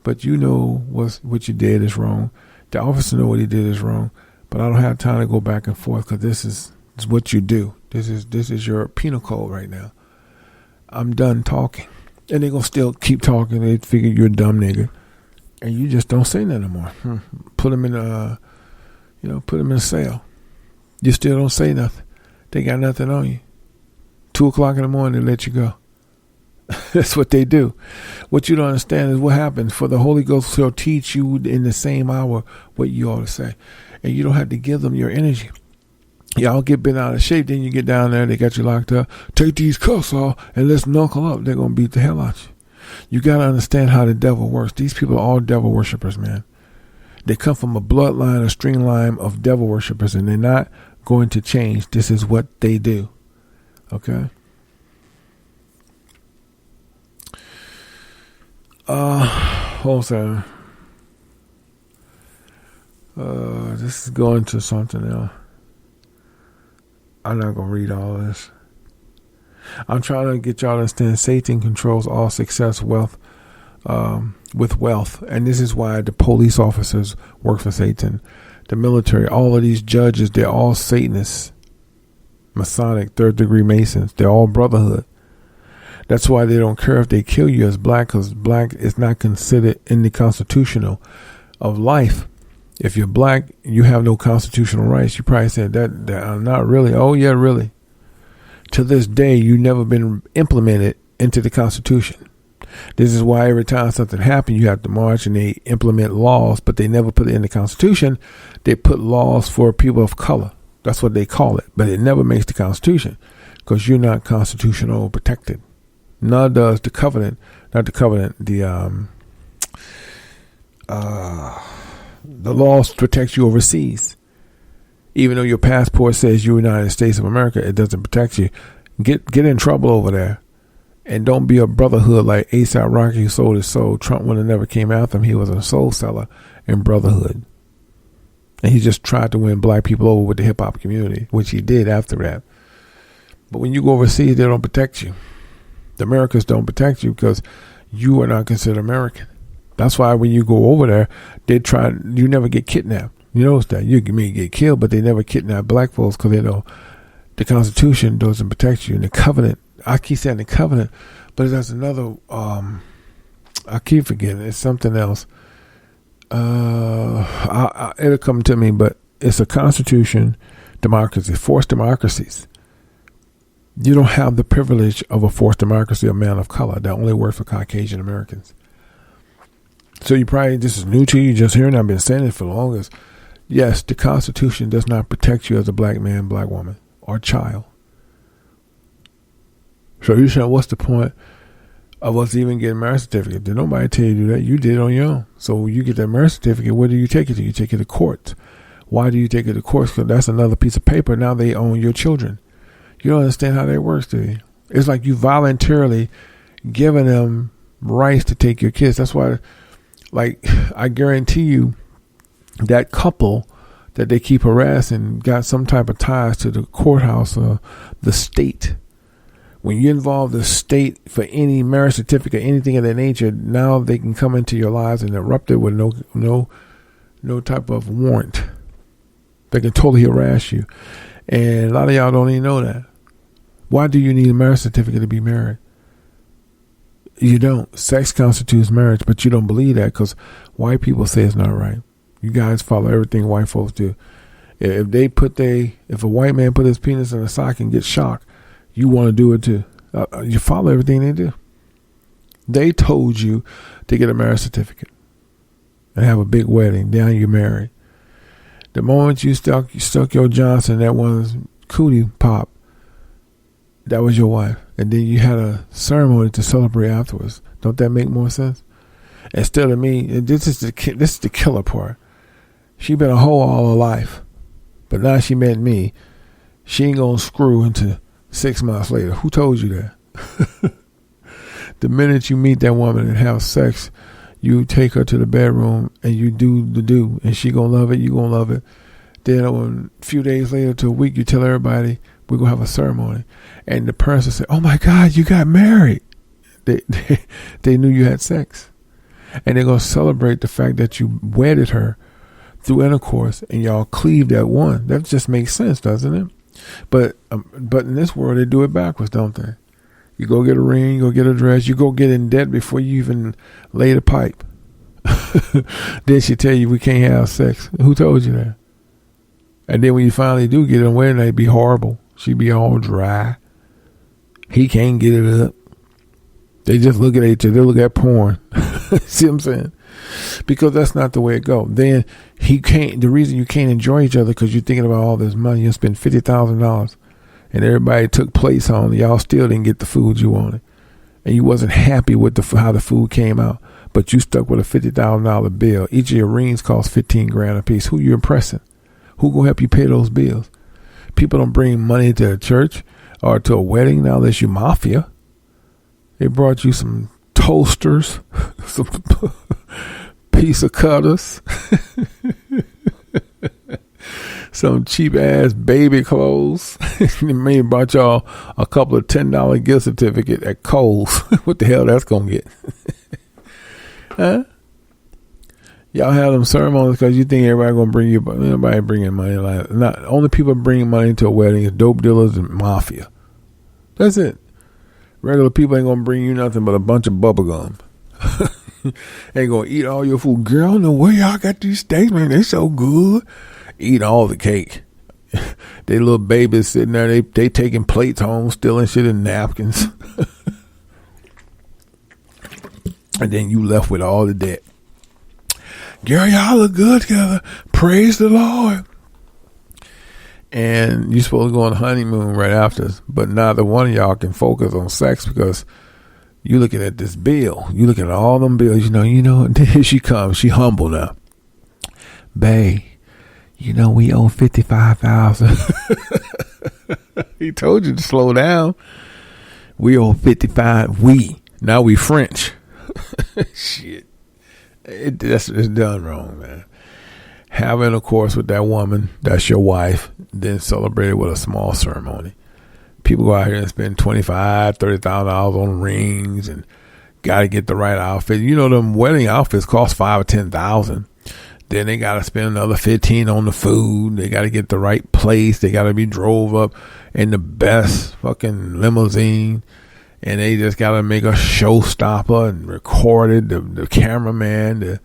But you know what you did is wrong. The officer know what he did is wrong. But I don't have time to go back and forth because this is what you do. This is your penal code right now. I'm done talking. And they're going to still keep talking. They figure you're a dumb nigga. And you just don't say nothing more. Put them in a cell. You still don't say nothing. They got nothing on you. 2 o'clock in the morning, they let you go. That's what they do. What you don't understand is what happens. For the Holy Ghost will teach you in the same hour what you ought to say. And you don't have to give them your energy. Y'all get bent out of shape. Then you get down there, they got you locked up. Take these cuffs off and let's knuckle up. They're going to beat the hell out you. You got to understand how the devil works. These people are all devil worshipers, man. They come from a bloodline, a string line of devil worshipers, and they're not going to change. This is what they do. Okay? Hold on. This is going to something else. I'm not going to read all of this. I'm trying to get y'all to understand Satan controls all success, wealth, with wealth. And this is why the police officers work for Satan. The military, all of these judges, they're all Satanists, Masonic, third degree Masons. They're all brotherhood. That's why they don't care if they kill you as black, because black is not considered in the constitutional of life. If you're black, you have no constitutional rights. You probably said that not really. Oh, yeah, really. To this day, you've never been implemented into the Constitution. This is why every time something happens, you have to march and they implement laws, but they never put it in the Constitution. They put laws for people of color. That's what they call it. But it never makes the Constitution because you're not constitutional protected. Nor does the covenant, the laws protect you overseas. Even though your passport says you're United States of America, it doesn't protect you. Get in trouble over there. And don't be a brotherhood like A$AP Rocky who sold his soul. Trump would have never came after him. He was a soul seller in brotherhood. And he just tried to win black people over with the hip hop community, which he did after that. But when you go overseas, they don't protect you. The Americans don't protect you because you are not considered American. That's why when you go over there, you never get kidnapped. You notice that you may get killed, but they never kidnap black folks because they know the Constitution doesn't protect you. And the covenant, I keep saying the covenant, but there's another, I keep forgetting. It's something else. It'll come to me, but it's a constitution, democracy, forced democracies. You don't have the privilege of a forced democracy, a man of color. That only works for Caucasian Americans. So you probably, this is new to you, just hearing, I've been saying it for the longest. Yes, the Constitution does not protect you as a black man, black woman, or child. So you say, what's the point of us even getting a marriage certificate? Did nobody tell you to do that? You did it on your own. So when you get that marriage certificate, where do you take it to? You take it to court. Why do you take it to court? Because that's another piece of paper. Now they own your children. You don't understand how that works, do you? It's like you voluntarily giving them rights to take your kids. That's why, like, I guarantee you that couple that they keep harassing got some type of ties to the courthouse or the state. When you involve the state for any marriage certificate, anything of that nature, now they can come into your lives and erupt it with no type of warrant. They can totally harass you. And a lot of y'all don't even know that. Why do you need a marriage certificate to be married? You don't. Sex constitutes marriage, but you don't believe that because white people say it's not right. You guys follow everything white folks do. If a white man put his penis in a sock and gets shocked, you want to do it too. You follow everything they do. They told you to get a marriage certificate and have a big wedding. Now you're married. The moment you stuck your Johnson, that one's cootie pop, that was your wife. And then you had a ceremony to celebrate afterwards. Don't that make more sense? Instead of me, this is the killer part. She been a hoe all her life, but now she met me. She ain't gonna screw into 6 months later. Who told you that? The minute you meet that woman and have sex, you take her to the bedroom and you do the do, and she gonna love it. You gonna love it. Then a few days later to a week, you tell everybody we're gonna have a ceremony, and the person say, "Oh my God, you got married." They knew you had sex, and they're gonna celebrate the fact that you wedded her through intercourse, and y'all cleaved at one. That just makes sense, doesn't it? But in this world, they do it backwards, don't they? You go get a ring, you go get a dress, you go get in debt before you even lay the pipe. Then she tell you we can't have sex. Who told you that? And then when you finally do get it on wedding night, it'd be horrible. She be all dry. He can't get it up. They just look at each other. They look at porn. See what I'm saying? Because that's not the way it go. Then the reason you can't enjoy each other because you're thinking about all this money. You spend $50,000 and everybody took place home. Y'all still didn't get the food you wanted. And you wasn't happy with how the food came out. But you stuck with a $50,000 bill. Each of your rings cost $15,000 a piece. Who you impressing? Who gonna help you pay those bills? People don't bring money to a church or to a wedding now unless you mafia. They brought you some toasters, some pizza cutters, some cheap ass baby clothes. They may have brought y'all a couple of $10 gift certificate at Kohl's. What the hell that's gonna get? Huh? Y'all have them ceremonies because you think everybody gonna bring you, but nobody bringing money. Like, not only people bringing money to a wedding is dope dealers and mafia. That's it. Regular people ain't gonna bring you nothing but a bunch of bubble gum. Ain't gonna eat all your food. Girl, no way y'all got these steaks, man. They so good. Eat all the cake. They little babies sitting there. They taking plates home, stealing shit in napkins. And then you left with all the debt. Girl, y'all look good together. Praise the Lord. And you're supposed to go on honeymoon right after, but neither one of y'all can focus on sex because you looking at this bill. You looking at all them bills. You know. Here she comes. She humble now. Babe, we owe $55,000. He told you to slow down. We owe 55. Now we French. Shit. It's done wrong, man. Have intercourse with that woman, that's your wife, then celebrate it with a small ceremony. People go out here and spend $25,000, $30,000 on rings and got to get the right outfit. Them wedding outfits cost $5,000 or $10,000. Then they got to spend another $15,000 on the food. They got to get the right place. They got to be drove up in the best fucking limousine. And they just got to make a showstopper and record it. The cameraman,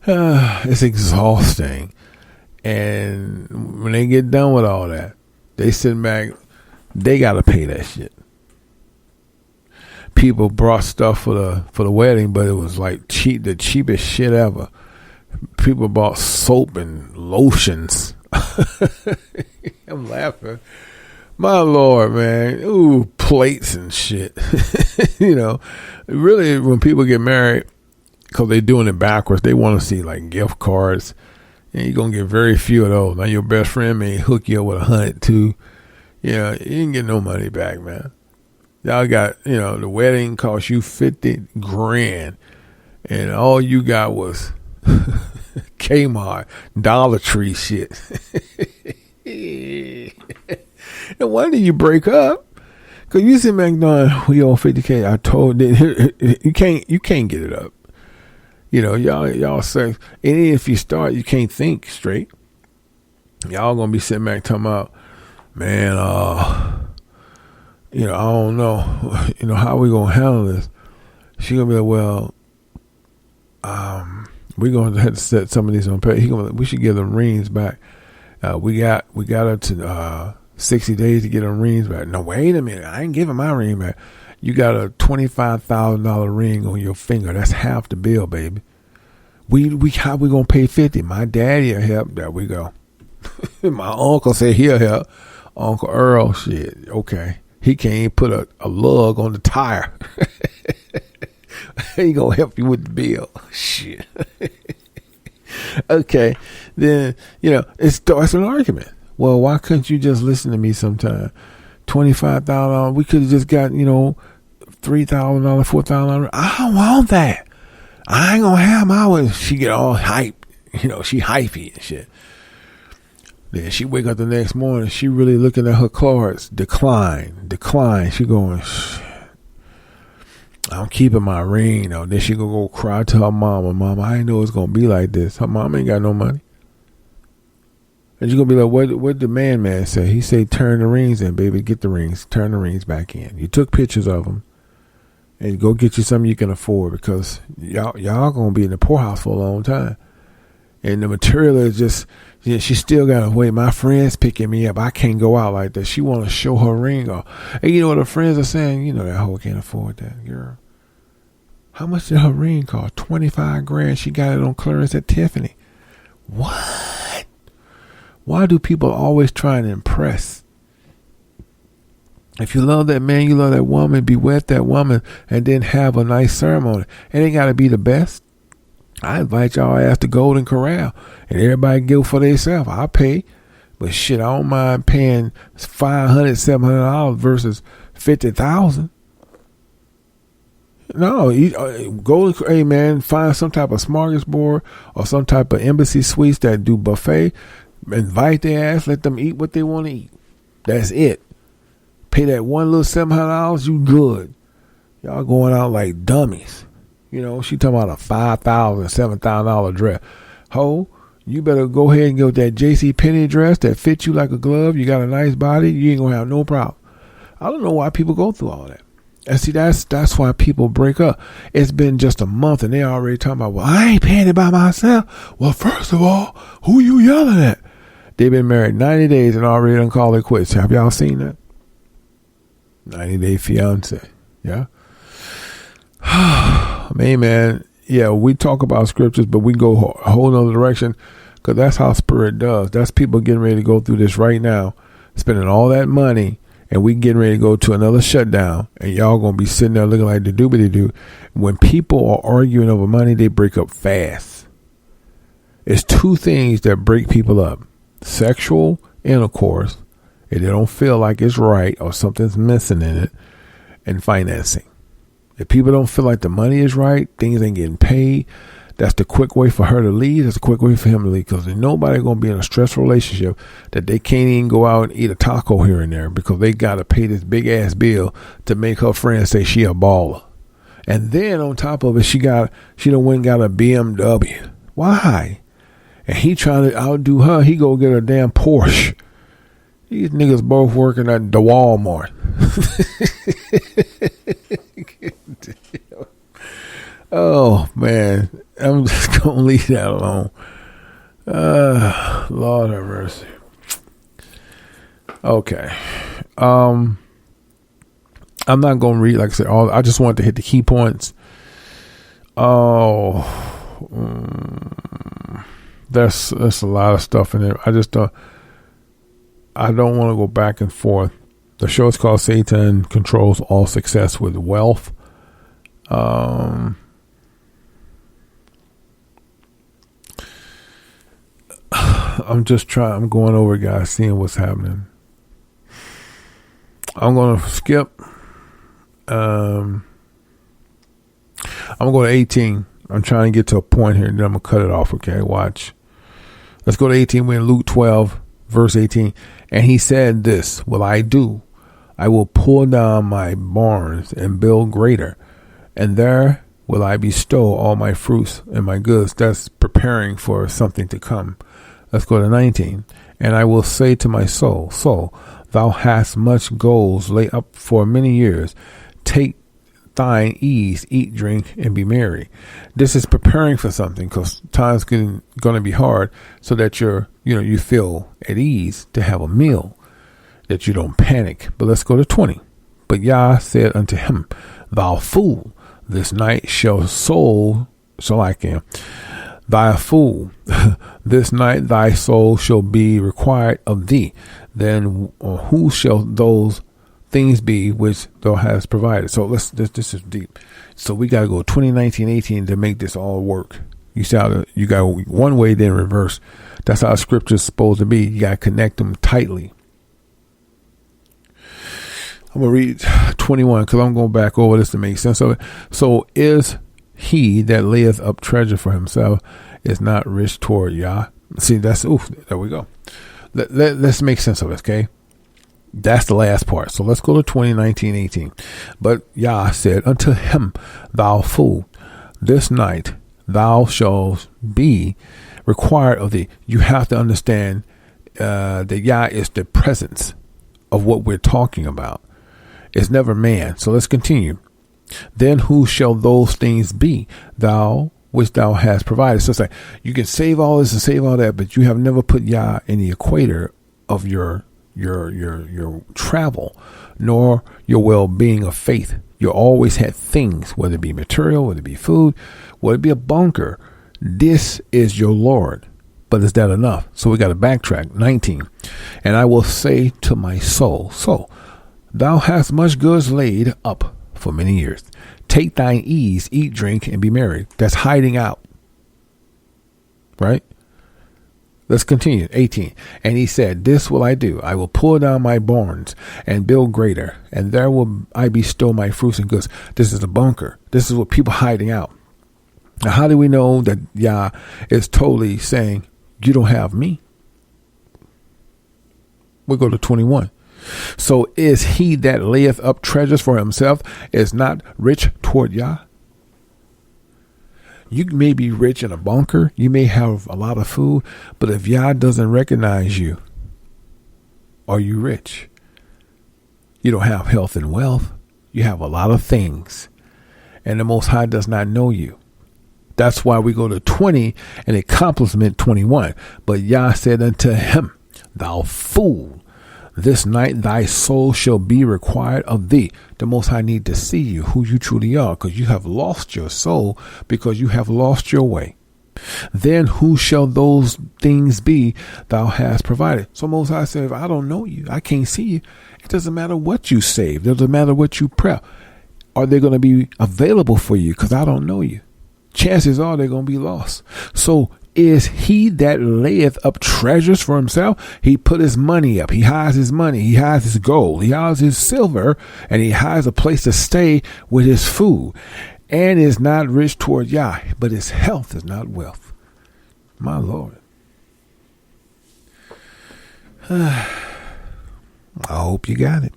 it's exhausting. And when they get done with all that, they sit back, they got to pay that shit. People brought stuff for the wedding, but it was like the cheapest shit ever. People bought soap and lotions. I'm laughing. My Lord, man. Ooh, plates and shit. Really, when people get married, because they're doing it backwards, they want to see like gift cards. And you're going to get very few of those. Now, your best friend may hook you up with $100 too. You didn't get no money back, man. Y'all got, the wedding cost you $50,000. And all you got was Kmart, Dollar Tree shit. No wonder you break up, cause you sit back going, we owe $50,000. I told you you can't get it up. Y'all sex. And if you start, you can't think straight. Y'all gonna be sitting back talking about, man, I don't know, how we gonna handle this. She gonna be like, well, we're gonna have to set some of these on pay. We should give them rings back. We got her to 60 days to get her rings back. No, wait a minute. I ain't giving my ring back. You got a $25,000 ring on your finger. That's half the bill, baby. how we gonna pay 50? My daddy will help. There we go. My uncle said he'll help. Uncle Earl, shit, okay. He can't even put a lug on the tire. He gonna help you with the bill. Shit. Okay, then it starts an argument. Well, why couldn't you just listen to me sometime? $25,000. We could have just got $3,000, $4,000. I don't want that. I ain't gonna have my way. She get all hype. She hypey and shit. Then she wake up the next morning. She really looking at her cards. Decline. She going, I'm keeping my ring. Then she gonna go cry to her mama. Mama, I didn't know it's gonna be like this. Her mom ain't got no money. And she gonna be like, what the man say? He say, turn the rings in, baby. Get the rings. Turn the rings back in. You took pictures of them. And go get you something you can afford, because y'all gonna be in the poorhouse for a long time. And the material is just, she still gotta wait. My friend's picking me up. I can't go out like that. She wanna show her ring off. And you know what her friends are saying? That hoe can't afford that, girl. How much did her ring cost? $25,000. She got it on clearance at Tiffany. What? Why do people always try and impress? If you love that man, you love that woman, be with that woman, and then have a nice ceremony. It ain't got to be the best. I invite y'all ass to Golden Corral, and everybody go for themselves. I'll pay, but shit, I don't mind paying $500, $700 versus $50,000. No, Golden. Hey man, find some type of smorgasbord or some type of embassy suites that do buffet. Invite their ass, let them eat what they want to eat. That's it. Pay that one little $700, you good. Y'all going out like dummies. She talking about a $5,000, $7,000 dress. Ho, you better go ahead and get that JCPenney dress that fits you like a glove. You got a nice body. You ain't gonna have no problem. I don't know why people go through all that. And see, that's why people break up. It's been just a month and they already talking about, well, I ain't paying it by myself. Well, first of all, who you yelling at? They've been married 90 days and already done called it quits. Have y'all seen that? 90-day fiance. Yeah. Man. Yeah, we talk about scriptures, but we go a whole nother direction, because that's how spirit does. That's people getting ready to go through this right now, spending all that money, and we getting ready to go to another shutdown, and y'all going to be sitting there looking like the doobity-doo. When people are arguing over money, they break up fast. It's two things that break people up: sexual intercourse, if they don't feel like it's right or something's missing in it, and financing. If people don't feel like the money is right, things ain't getting paid, that's the quick way for her to leave. That's the quick way for him to leave, because there's nobody going to be in a stressful relationship that they can't even go out and eat a taco here and there because they got to pay this big ass bill to make her friend say she a baller. And then on top of it, she done went and got a BMW. Why? And he trying to outdo her. He go get a damn Porsche. These niggas both working at the Walmart. Oh man, I'm just gonna leave that alone. Lord have mercy. Okay. I'm not gonna read, like I said, I just wanted to hit the key points. There's a lot of stuff in there. I don't want to go back and forth. The show is called Say10 Controls All Success with Wealth. I'm going over, guys, seeing what's happening. I'm going to skip. I'm going to go to 18. I'm trying to get to a point here, and then I'm going to cut it off, okay? Watch. Let's go to 18. We're in Luke 12, verse 18. And he said this, will I do? I will pull down my barns and build greater, and there will I bestow all my fruits and my goods. That's preparing for something to come. Let's go to 19. And I will say to my soul, thou hast much gold laid up for many years. Take thine ease, eat, drink, and be merry. This is preparing for something, because time's going to be hard, so that you feel at ease to have a meal, that you don't panic. But let's go to 20. But Yah said unto him, thou fool, this night shall Thy fool, this night thy soul shall be required of thee. Then who shall those things be which thou hast provided? So this is deep. So we got to go 20:19-18 to make this all work. You see how you got one way, then reverse. That's how Scripture is supposed to be. You got to connect them tightly. I'm going to read 21 because I'm going back over this to make sense of it. So is he that layeth up treasure for himself is not rich toward Yah. See, there we go. Let's make sense of it, okay? That's the last part. So let's go to 20:19-18. But Yah said unto him, thou fool, this night thou shalt be required of thee. You have to understand that Yah is the presence of what we're talking about. It's never man. So let's continue. Then who shall those things be which thou hast provided? So it's like you can save all this and save all that, but you have never put Yah in the equator of your travel, nor your well-being of faith. You always had things, whether it be material, whether it be food, whether it be a bunker. This is your Lord. But is that enough? So we got to backtrack. 19. And I will say to my soul, so thou hast much goods laid up for many years. Take thine ease, eat, drink, and be merry. That's hiding out. Right? Let's continue. 18. And he said, this will I do. I will pull down my barns and build greater, and there will I bestow my fruits and goods. This is a bunker. This is what people hiding out. Now, how do we know that Yah is totally saying, you don't have me? We'll go to 21. So is he that layeth up treasures for himself is not rich toward Yah? You may be rich in a bunker. You may have a lot of food, but if Yah doesn't recognize you, are you rich? You don't have health and wealth. You have a lot of things, and the Most High does not know you. That's why we go to 20 and it complements 21. But Yah said unto him, thou fool, this night thy soul shall be required of thee. The Most High need to see you, who you truly are, because you have lost your soul, because you have lost your way. Then who shall those things be thou hast provided? So Most High said, if I don't know you, I can't see you. It doesn't matter what you save. It doesn't matter what you prep. Are they going to be available for you? Because I don't know you. Chances are they're going to be lost. So is he that layeth up treasures for himself? He put his money up. He hides his money. He hides his gold. He hides his silver, and he hides a place to stay with his food, and is not rich toward Yah, but his health is not wealth. My Lord. I hope you got it.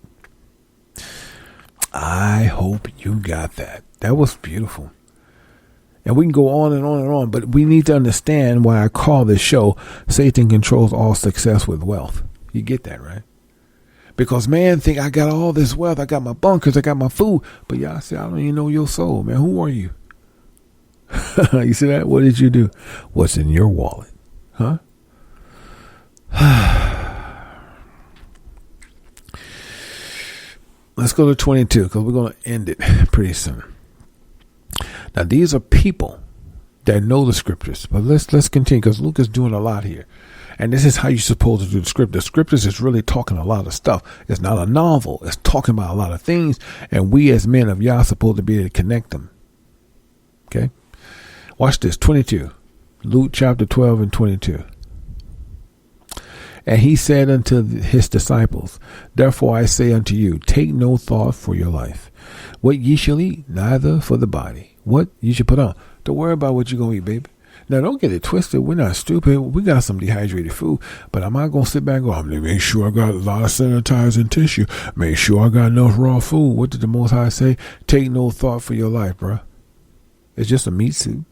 I hope you got that. That was beautiful. And we can go on and on and on, but we need to understand why I call this show Satan Controls All Success with Wealth. You get that, right? Because man think I got all this wealth. I got my bunkers. I got my food. But y'all say, I don't even know your soul, man. Who are you? You see that? What did you do? What's in your wallet? Huh? Let's go to 22 because we're going to end it pretty soon. Now, these are people that know the scriptures, but let's continue because Luke is doing a lot here. And this is how you're supposed to do the script. The scriptures is really talking a lot of stuff. It's not a novel. It's talking about a lot of things. And we as men of Yah are supposed to be able to connect them. Okay. Watch this. 22. Luke chapter 12 and 22. And he said unto his disciples, therefore I say unto you, take no thought for your life, what ye shall eat, neither for the body, what ye should put on. Don't worry about what you're going to eat, baby. Now, don't get it twisted. We're not stupid. We got some dehydrated food, but I'm not going to sit back and go, I'm going to make sure I got a lot of sanitizing tissue. Make sure I got enough raw food. What did the Most High say? Take no thought for your life, bro. It's just a meat suit.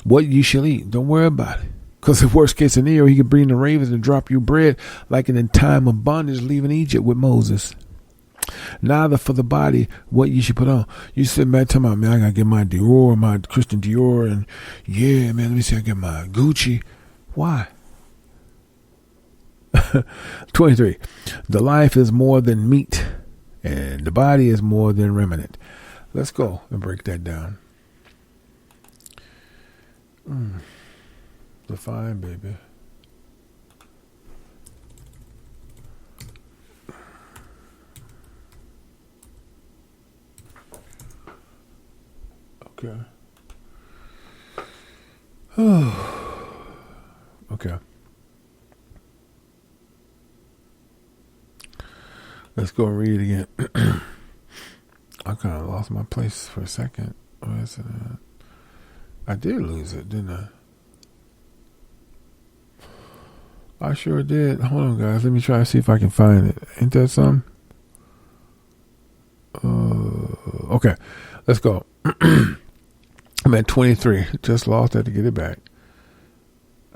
What ye shall eat. Don't worry about it. Because if worst case scenario, he could bring the ravens and drop you bread like in the time of bondage leaving Egypt with Moses. Neither for the body what you should put on. You sit back talking about, man, I gotta get my Dior, my Christian Dior, and yeah, man, let me see, I get my Gucci. Why? 23. The life is more than meat, and the body is more than remnant. Let's go and break that down. Define, baby. Okay. Okay. Let's go and read it again. I kind of lost my place for a second. Where is it at? I did lose it, didn't I? I sure did. Hold on, guys. Let me try to see if I can find it. Ain't that something? Okay. Let's go. I'm at 23. Just lost that to get it back.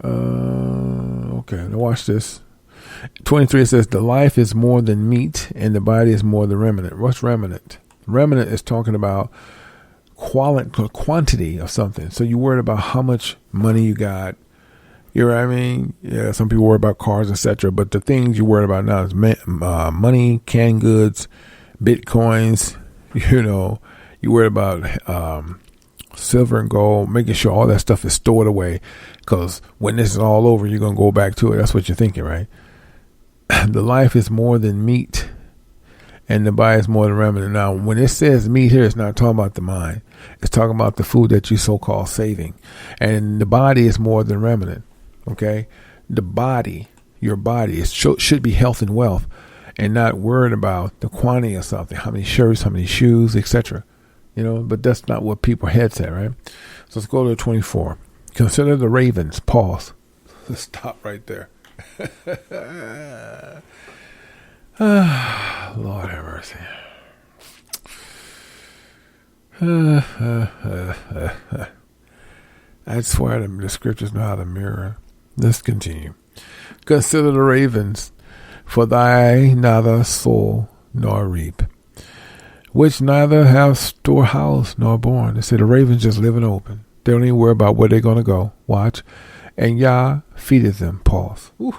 Okay. Now watch this. 23 says, the life is more than meat and the body is more than remnant. What's remnant? Remnant is talking about quantity of something. So you worried about how much money you got. You know what I mean? Yeah, some people worry about cars, etc. But the things you worry about now is money, canned goods, bitcoins. You know, you worry about silver and gold, making sure all that stuff is stored away. Because when this is all over, you're going to go back to it. That's what you're thinking, right? The life is more than meat and the body is more than remnant. Now, when it says meat here, it's not talking about the mind. It's talking about the food that you so-called saving. And the body is more than remnant. Okay? The body, your body, should be health and wealth and not worried about the quantity of something, how many shirts, how many shoes, etc. You know, but that's not what people heads at, right? So let's go to 24. Consider the ravens. Pause. Let's stop right there. Lord have mercy. I swear the scriptures know how to mirror. Let's continue. Consider the ravens, for thy neither sow nor reap, which neither have storehouse nor barn. They say the ravens just living open. They don't even worry about where they're going to go. Watch. And Yah feedeth them. Pause. Ooh.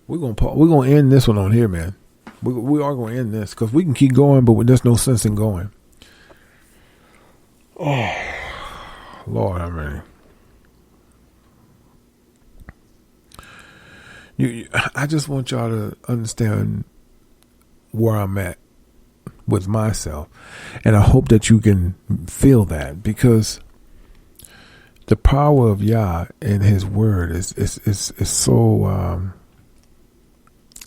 We're going to end this one on here, man. We are going to end this because we can keep going, but there's no sense in going. Oh, Lord, I mean. I just want y'all to understand where I'm at with myself. And I hope that you can feel that, because the power of Yah and his word is so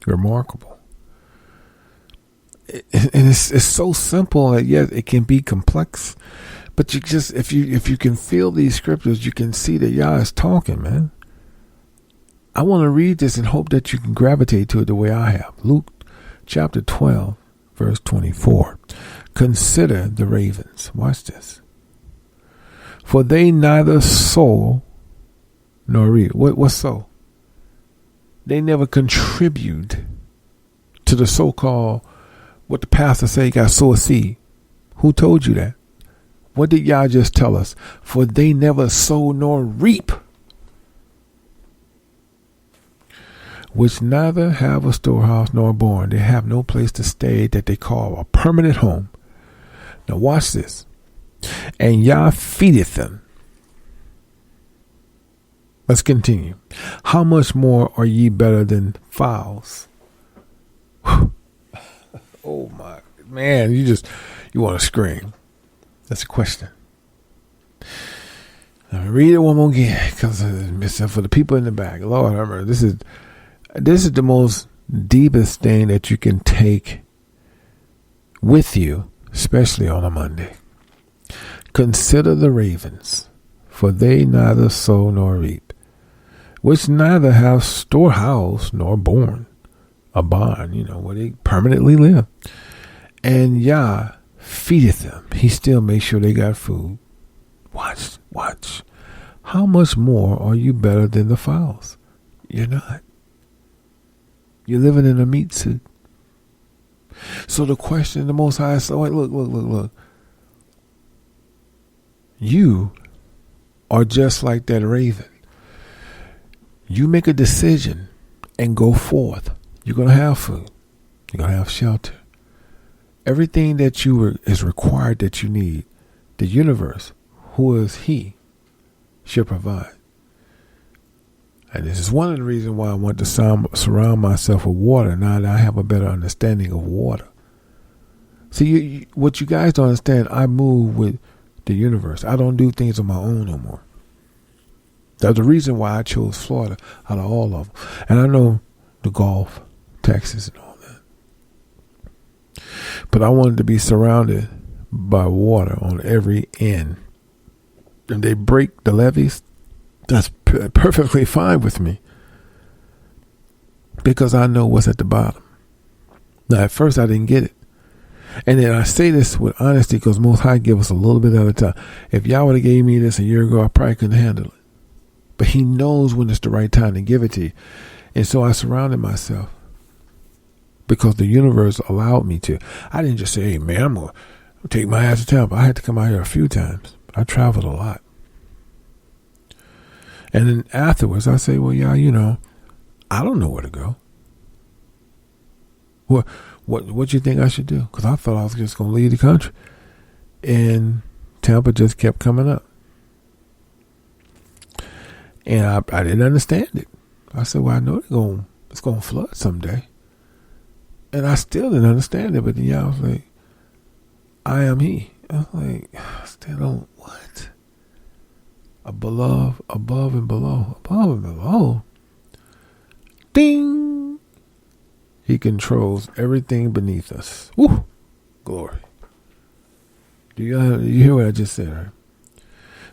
remarkable. And it's so simple, and yet it can be complex. But you just, if you can feel these scriptures, you can see that Yah is talking, man. I want to read this and hope that you can gravitate to it the way I have. Luke chapter 12, verse 24. Consider the ravens. Watch this. For they neither sow nor reap. What sow? They never contribute to the so-called, what the pastor say, you got to sow a seed. Who told you that? What did y'all just tell us? For they never sow nor reap, which neither have a storehouse nor a barn. They have no place to stay that they call a permanent home. Now watch this. And Yah feedeth them. Let's continue. How much more are ye better than fowls? Oh my man, you want to scream. That's a question. Let me read it one more again, because for the people in the back, Lord, remember, this is the most deepest thing that you can take with you, especially on a Monday. Consider the ravens, for they neither sow nor reap, which neither have storehouse nor barn, a barn, where they permanently live. And Yah feedeth them. He still makes sure they got food. Watch. How much more are you better than the fowls? You're not. You're living in a meat suit. So the question, the Most High said, look. You are just like that raven. You make a decision and go forth. You're going to have food. You're going to have shelter. Everything that is required that you need. The universe, who is He? she'll provide. And this is one of the reasons why I want to surround myself with water. Now that I have a better understanding of water. See, what you guys don't understand, I move with the universe. I don't do things on my own no more. That's the reason why I chose Florida out of all of them. And I know the Gulf, Texas, and all that. But I wanted to be surrounded by water on every end. And they break the levees. That's perfectly fine with me. Because I know what's at the bottom. Now, at first, I didn't get it. And then I say this with honesty because Most High give us a little bit at a time. If y'all would have gave me this a year ago, I probably couldn't handle it. But he knows when it's the right time to give it to you. And so I surrounded myself because the universe allowed me to. I didn't just say, hey, man, I'm going to take my ass to Tampa. I had to come out here a few times. I traveled a lot. And then afterwards, I say, well, yeah, I don't know where to go. What you think I should do? Because I thought I was just going to leave the country. And Tampa just kept coming up. And I didn't understand it. I said, well, I know it's going to flood someday. And I still didn't understand it. But then I was like, I am he. I was like, I still don't, what? Above and below. Above and below. Ding. He controls everything beneath us. Woo! Glory. Do you hear what I just said? Right?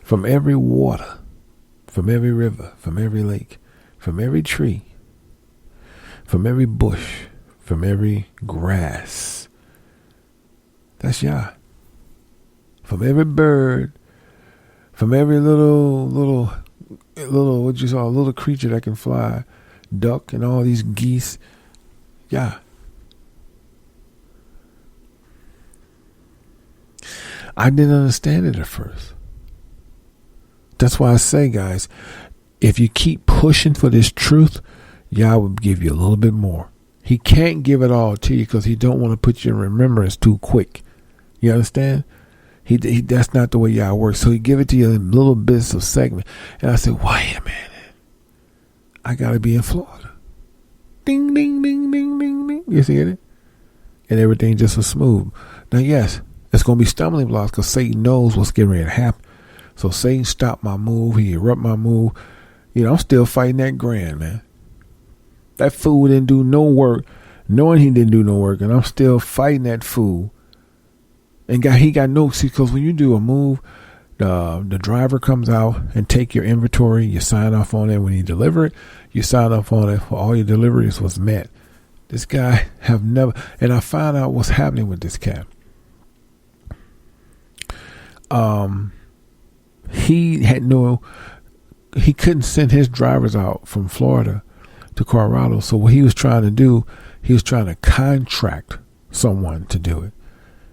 From every water, from every river, from every lake, from every tree, from every bush, from every grass. That's Yah. From every bird, from every little what you saw, a little creature that can fly, duck and all these geese. Yeah. I didn't understand it at first. That's why I say, guys, if you keep pushing for this truth, Yah will give you a little bit more. He can't give it all to you because he don't want to put you in remembrance too quick. You understand? He that's not the way Yah works. So he give it to you in little bits of segment. And I said, wait a minute. I got to be in Florida. Ding, ding, ding, ding, ding, ding. You see it? And everything just was smooth. Now, yes, it's going to be stumbling blocks because Satan knows what's getting ready to happen. So Satan stopped my move. He interrupted my move. I'm still fighting that grand, man. That fool didn't do no work, knowing he didn't do no work, and I'm still fighting that fool. And he got no, see, because when you do a move, the driver comes out and take your inventory. You sign off on it. When you deliver it, you sign off on it. For all your deliveries was met. This guy have never, and I found out what's happening with this cat. He couldn't send his drivers out from Florida to Colorado. So what he was trying to do, he was trying to contract someone to do it.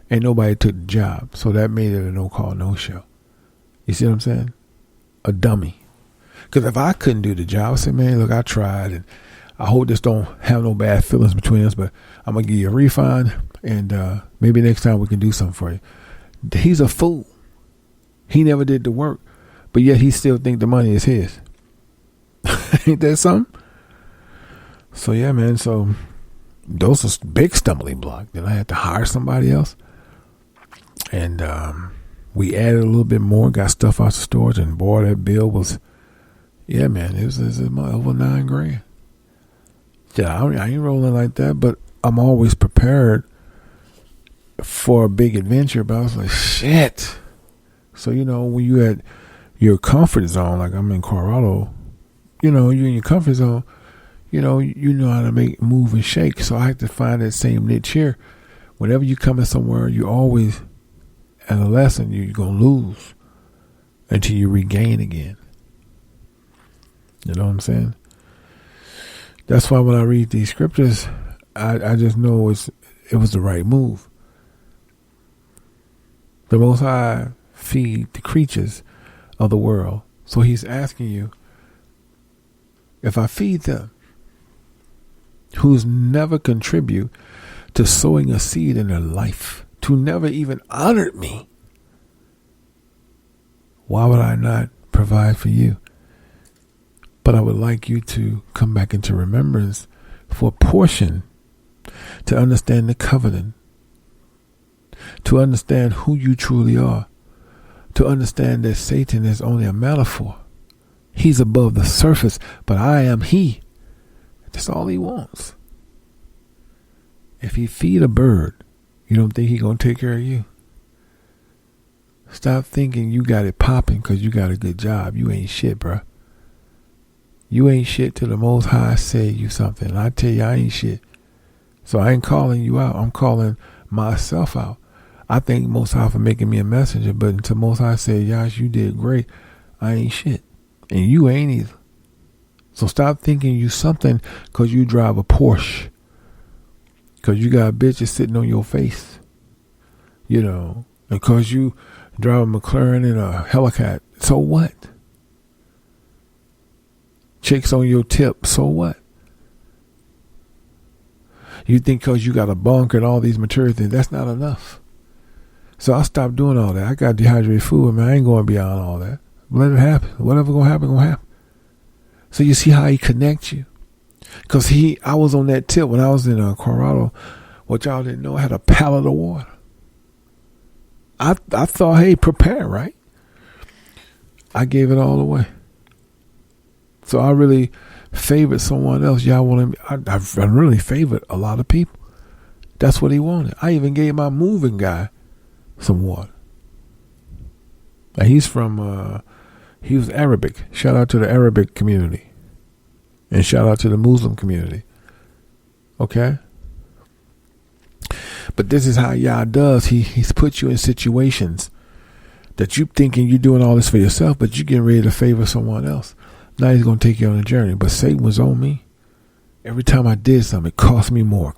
And nobody took the job. So that made it a no-call, no-show. You see what I'm saying? A dummy. Because if I couldn't do the job, I said, man, look, I tried. And I hope this don't have no bad feelings between us. But I'm going to give you a refund. And maybe next time we can do something for you. He's a fool. He never did the work. But yet he still think the money is his. Ain't that something? So, yeah, man. So those are big stumbling blocks. Then I had to hire somebody else. And we added a little bit more, got stuff out the storage, and boy, that bill was, yeah, man, it was over $9,000. Yeah, I ain't rolling like that, but I'm always prepared for a big adventure. But I was like, shit. So, when you at your comfort zone, like I'm in Colorado, you're in your comfort zone, you know how to move and shake. So I have to find that same niche here. Whenever you come in somewhere, you always, at a lesson, you're going to lose until you regain again. You know what I'm saying? That's why when I read these scriptures, I just know it was the right move. The Most High feed the creatures of the world. So he's asking you, if I feed them, who's never contribute to sowing a seed in their life, to never even honor me, why would I not provide for you. But I would like you to come back into remembrance for a portion to understand the covenant, to understand who you truly are, to understand that Satan is only a metaphor. He's above the surface, but I am he. That's all he wants. If he feed a bird, you don't think he gonna take care of you? Stop thinking you got it popping because you got a good job. You ain't shit, bruh. You ain't shit till the Most High say you something. And I tell you, I ain't shit. So I ain't calling you out. I'm calling myself out. I thank Most High for making me a messenger, but until Most High say, Yash, you did great, I ain't shit. And you ain't either. So stop thinking you something because you drive a Porsche. Because you got bitches sitting on your face. You know, because you drive a McLaren and a Hellcat. So what? Chicks on your tip. So what? You think because you got a bunker and all these material things, that's not enough. So I stopped doing all that. I got dehydrated food. Man, I ain't going beyond all that. Let it happen. Whatever gonna happen. So you see how he connects you? Because I was on that tip when I was in Colorado. What y'all didn't know, I had a pallet of water. I thought, hey, prepare, right? I gave it all away. So I really favored someone else. Y'all wanted me. I really favored a lot of people. That's what he wanted. I even gave my moving guy some water. And he's from, he was Arabic. Shout out to the Arabic community. And shout out to the Muslim community. Okay? But this is how Yah does. He's put you in situations that you thinking you're doing all this for yourself, but you're getting ready to favor someone else. Now he's going to take you on a journey. But Satan was on me. Every time I did something, it cost me more.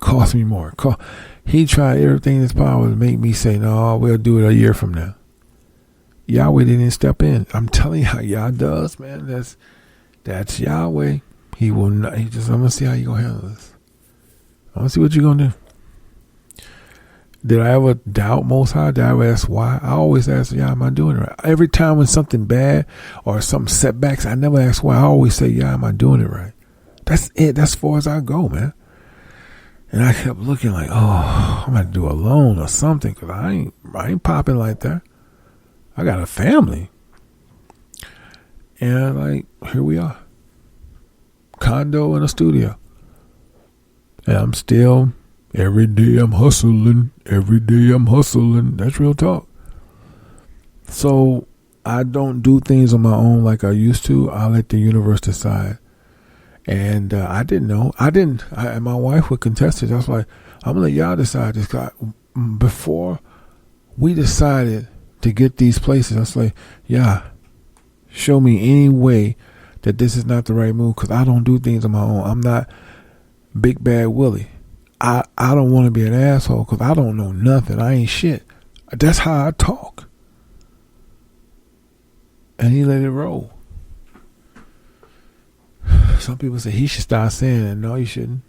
He tried everything in his power to make me say, no, we'll do it a year from now. Yahweh didn't step in. I'm telling you how Yah does, man. That's Yahweh. He will not. I'm going to see how you going to handle this. I'm going to see what you're going to do. Did I ever doubt Most High? Did I ever ask why? I always ask, Yah, am I doing it right? Every time when something bad or some setbacks, I never ask why. I always say, Yah, am I doing it right? That's it. That's as far as I go, man. And I kept looking like, oh, I'm going to do a loan or something because I ain't popping like that. I got a family. And like, here we are. Condo and a studio. And I'm still, every day I'm hustling. That's real talk. So I don't do things on my own like I used to. I let the universe decide. And I didn't know. And my wife would contest it. I was like, I'm going to let y'all decide this. Before we decided to get these places, I was like, yeah, show me any way that this is not the right move, because I don't do things on my own. I'm not Big Bad Willie. I don't want to be an asshole because I don't know nothing. I ain't shit. That's how I talk. And he let it roll. Some people say he should start saying it. No, he shouldn't.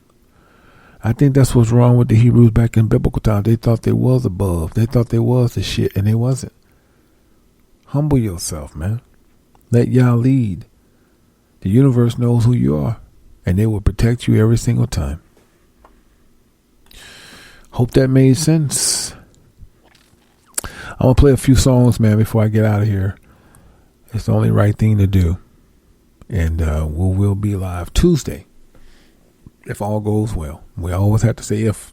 I think that's what's wrong with the Hebrews back in biblical times. They thought they was above. They thought they was the shit, and they wasn't. Humble yourself, man. Let Yah lead. The universe knows who you are, and they will protect you every single time. Hope that made sense. I'm going to play a few songs, man, before I get out of here. It's the only right thing to do. And we'll be live Tuesday, if all goes well. We always have to say if,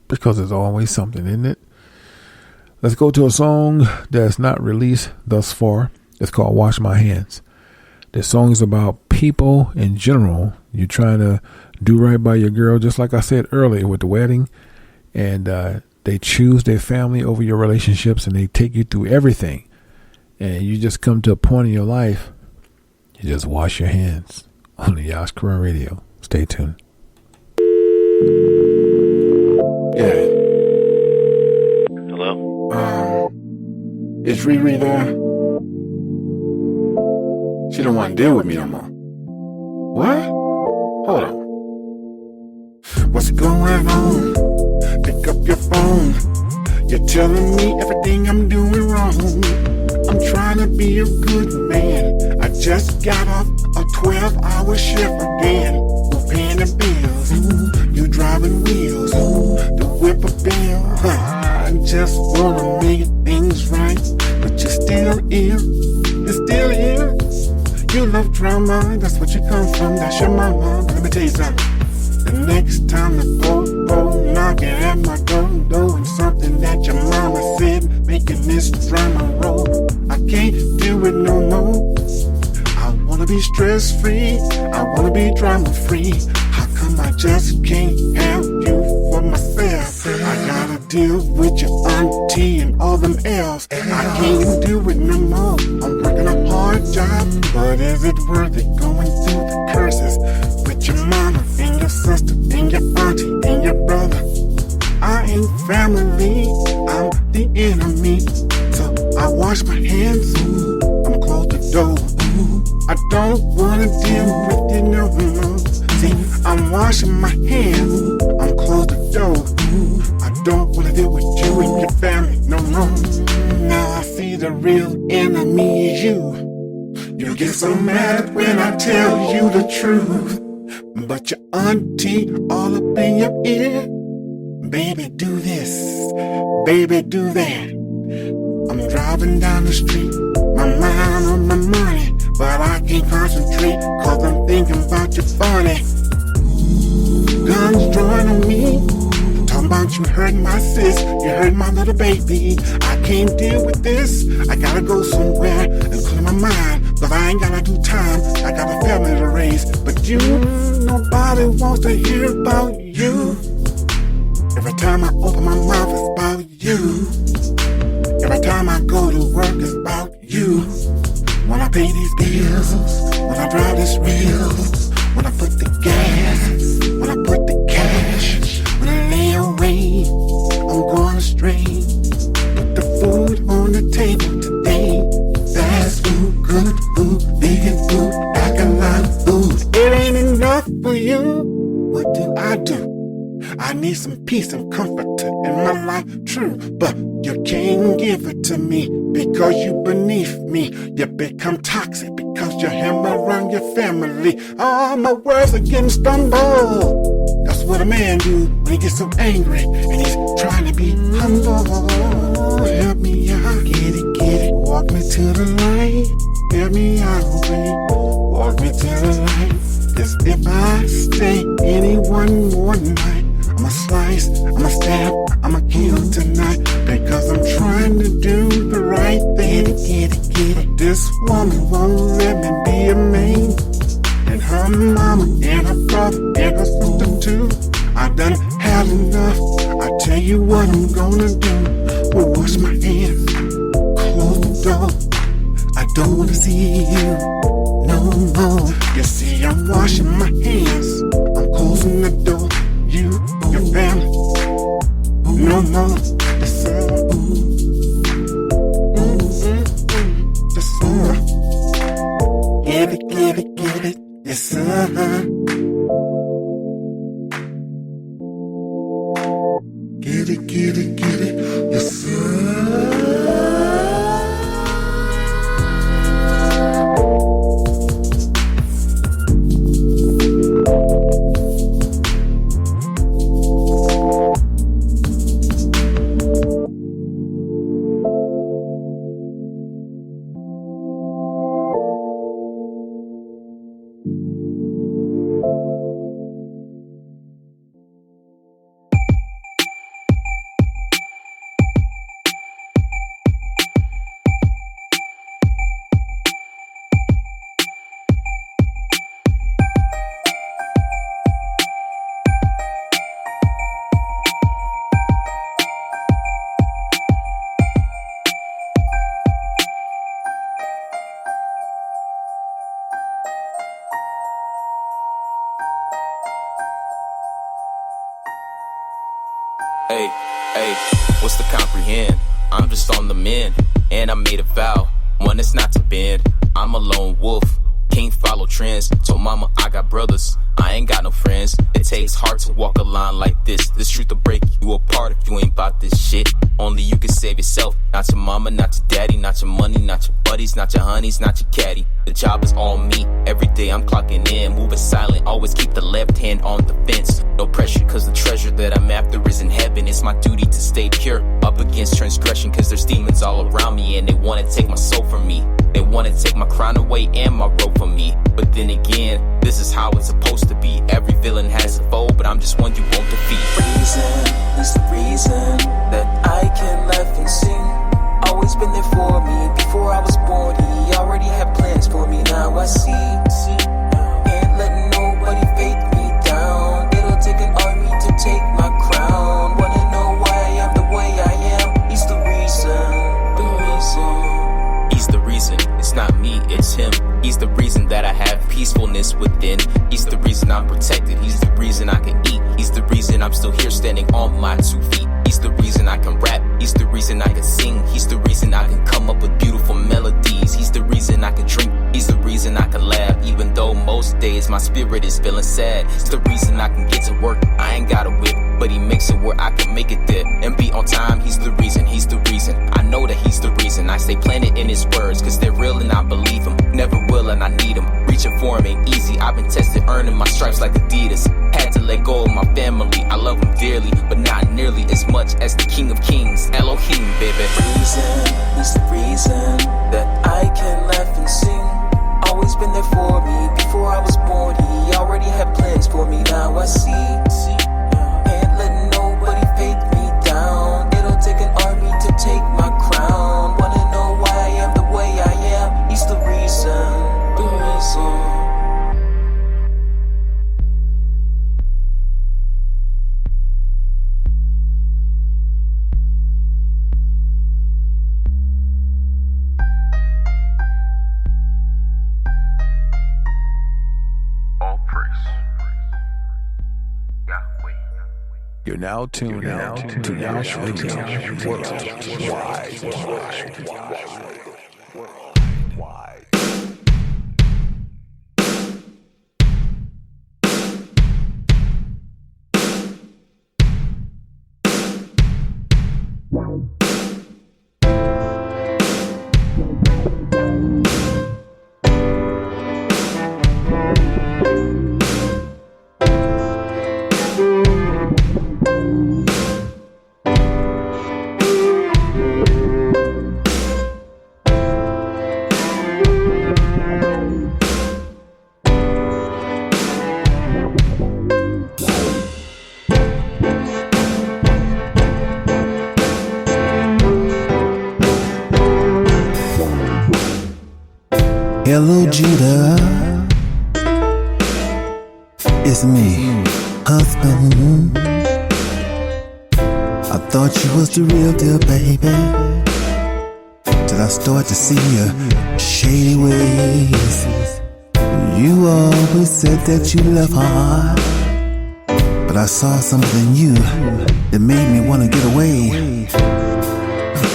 because there's always something, isn't it? Let's go to a song that's not released thus far. It's called Wash My Hands. This song is about people in general. You're trying to do right by your girl, just like I said earlier with the wedding. And they choose their family over your relationships, and they take you through everything. And you just come to a point in your life, you just wash your hands on the Yash Quran Radio. Stay tuned. Yeah. Hello? Is Riri there? She don't want to deal with me no more. What? Hold on. What's going on? Pick up your phone. You're telling me everything I'm doing wrong. I'm trying to be a good man. got off a 12-hour shift again. We're paying the bills. You driving wheels. The whip a bill. I just wanna make things right, but you're still here. You're still here. You love drama, that's what you come from. That's your mama. Let me tell you something. The next time the po-po knocking at my door, doing something that your mama said, making this drama roll. I can't do it no more. I wanna be stress-free. I wanna be drama-free. How come I just can't have you for myself? I gotta deal with your auntie and all them elves. I can't do it no more. I'm working a hard job, but is it worth it going through the curses with your mama and your sister and your auntie and your brother? I ain't family, I'm the enemy. So I wash my hands, I'm close the door. I don't wanna deal with you no more. See, I'm washing my hands, I'm close the door. I don't wanna deal with you and your family no more. Now I see the real enemy is you. You get so mad when I tell you the truth, but your auntie all up in your ear. Baby, do this, baby, do that. I'm driving down the street, my mind on my money, but I can't concentrate, cause I'm thinking about your funny. Guns drawing on me, talking about you hurt my sis, you hurt my little baby. I can't deal with this, I gotta go somewhere and clear my mind, cause I ain't gotta do time, I got a family to raise. But you, nobody wants to hear about you. Every time I open my mouth, it's about you. Every time I go to work, it's about you. When I pay these bills, when I drive this real, when I put the gas, when I put the cash, when I lay away, I'm going astray. Put the food on the table today. Fast food, good food, vegan food, alkaline food. It ain't enough for you. What do? I need some peace and comfort in my life, true, but you can't give it to me because you beneath me. You become toxic because you hammer around your family. All my words are getting stumbled. That's what a man do when he gets so angry and he's trying to be humble. Help me out, get it, walk me to the light. Help me out, baby, walk me to the light. 'Cause if I stay any one more night, I'ma slice, I'ma stab, I'ma kill tonight. Because I'm trying to do the right thing. Get it. This woman won't let me be a man. And her mama and her brother and her sister too. I done had enough. I tell you what I'm gonna do. We'll wash my hands, close the door. I don't wanna see you no more. You see, I'm washing my hands, I'm closing the door. You, your family, no more. Yes, sir. Yes, sir. Give it. Yes, sir. Get it. Yes, sir. Hey, what's to comprehend? I'm just on the mend, and I made a vow, one is not to bend. I'm a lone wolf, can't ain't follow trends. Told mama I got brothers, I ain't got no friends. It takes heart to walk a line like this. This truth will break you apart if you ain't about this shit. Only you can save yourself, not your mama, not your daddy, not your money, not your buddies, not your honeys, not your caddy. The job is on me, every day I'm clocking in, moving silent, always keep the left hand on the fence. No pressure, cause the treasure that I'm after is in heaven. It's my duty to stay pure, up against transgression, cause there's demons all around me, and they wanna take my soul from me. They wanna take my crown away and my robe from me. But then again, this is how it's supposed to be. Every villain has a foe, but I'm just one you won't defeat. Reason is the reason that I can laugh and sing. Always been there for me. Before I was born, he already had plans for me. Now I see. Ain't letting nobody fake me down. It'll take an army to take my crown. Wanna know why I am the way I am? He's the reason. He's the reason, it's not me, it's him. He's the reason that I have peacefulness within. He's the reason I'm protected, he's the reason I can eat. He's the reason I'm still here standing on my 2 feet. He's the reason I can rap, he's the reason I can sing. He's the reason I can come up with beautiful melodies. He's the reason I can drink, he's the reason I can laugh. Even though most days my spirit is feeling sad. It's the reason I can get to work, I ain't got a whip, but he makes it where I can make it there and be on time. He's the reason, he's the reason. I know that he's the reason. I stay planted in his words, cause they're real and I believe him. Never will and I need him. Reaching for him ain't easy. I've been tested, earning my stripes like Adidas. Had to let go of my family. I love him dearly, but not nearly as much as the King of Kings, Elohim, baby. Reason is the reason that I can laugh and sing. Always been there for me. Before I was born, he already had plans for me. Now I see. Ain't letting nobody fake me down. It'll take an army to take my crown. Wanna know why I am the way I am? He's the reason. You're now tuned out to Yash Radio Worldwide. Hello, Judah. It's me, husband. I thought you was the real deal, baby, till I start to see your shady ways. You always said that you love hard, but I saw something in you that made me want to get away.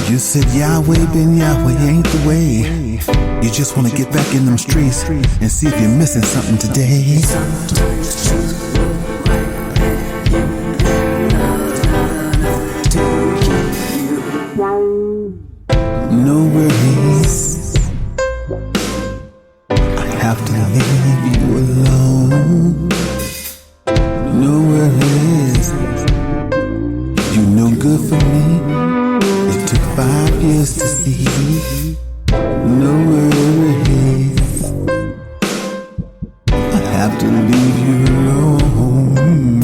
You said Yahweh been Yahweh ain't the way. You just want to get back in them streets and see if you're missing something today. No worries, I have to leave you alone. No worries, you no good for me. It took 5 years to see. No worries, I have to leave you alone.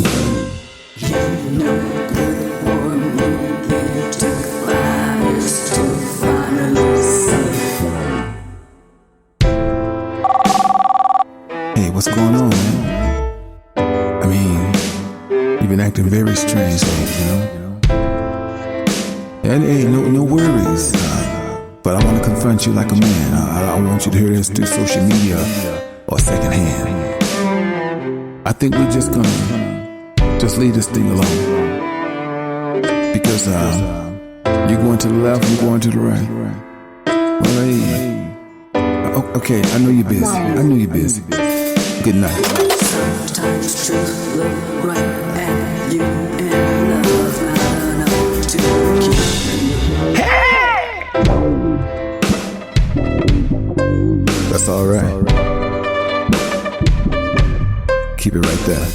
You no good for me. It took 5 years to finally see. Hey, what's going on, man? I mean, you've been acting very strange lately, you know? And hey, no worries. But I want to confront you like a man. I want you to hear this through social media or secondhand. I think we're just gonna leave this thing alone. Because you're going to the left, you're going to the right. Well, hey, Okay, I know you're busy. I know you're busy. Good night. Sometimes truth look right at you and love not enough to keep. That's all right. Keep it right there.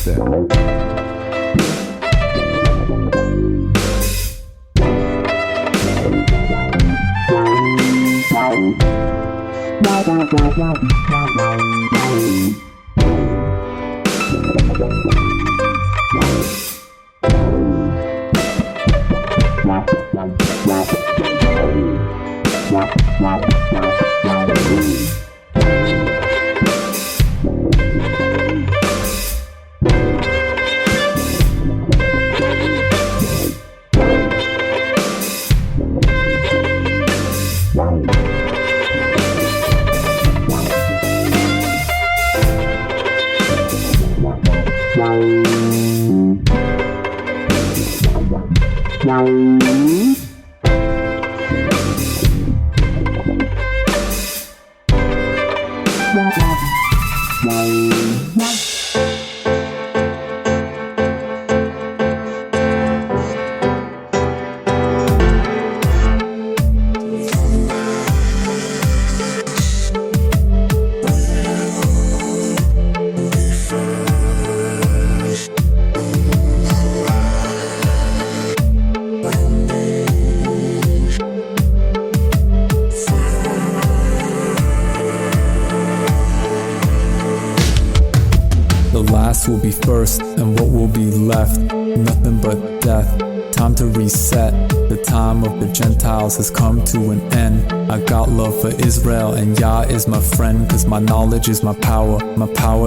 Will be first, and what will be left? Nothing but death. Time to reset. The time of the Gentiles has come to an end. I got love for Israel, and Yah is my friend. Cause my knowledge is my power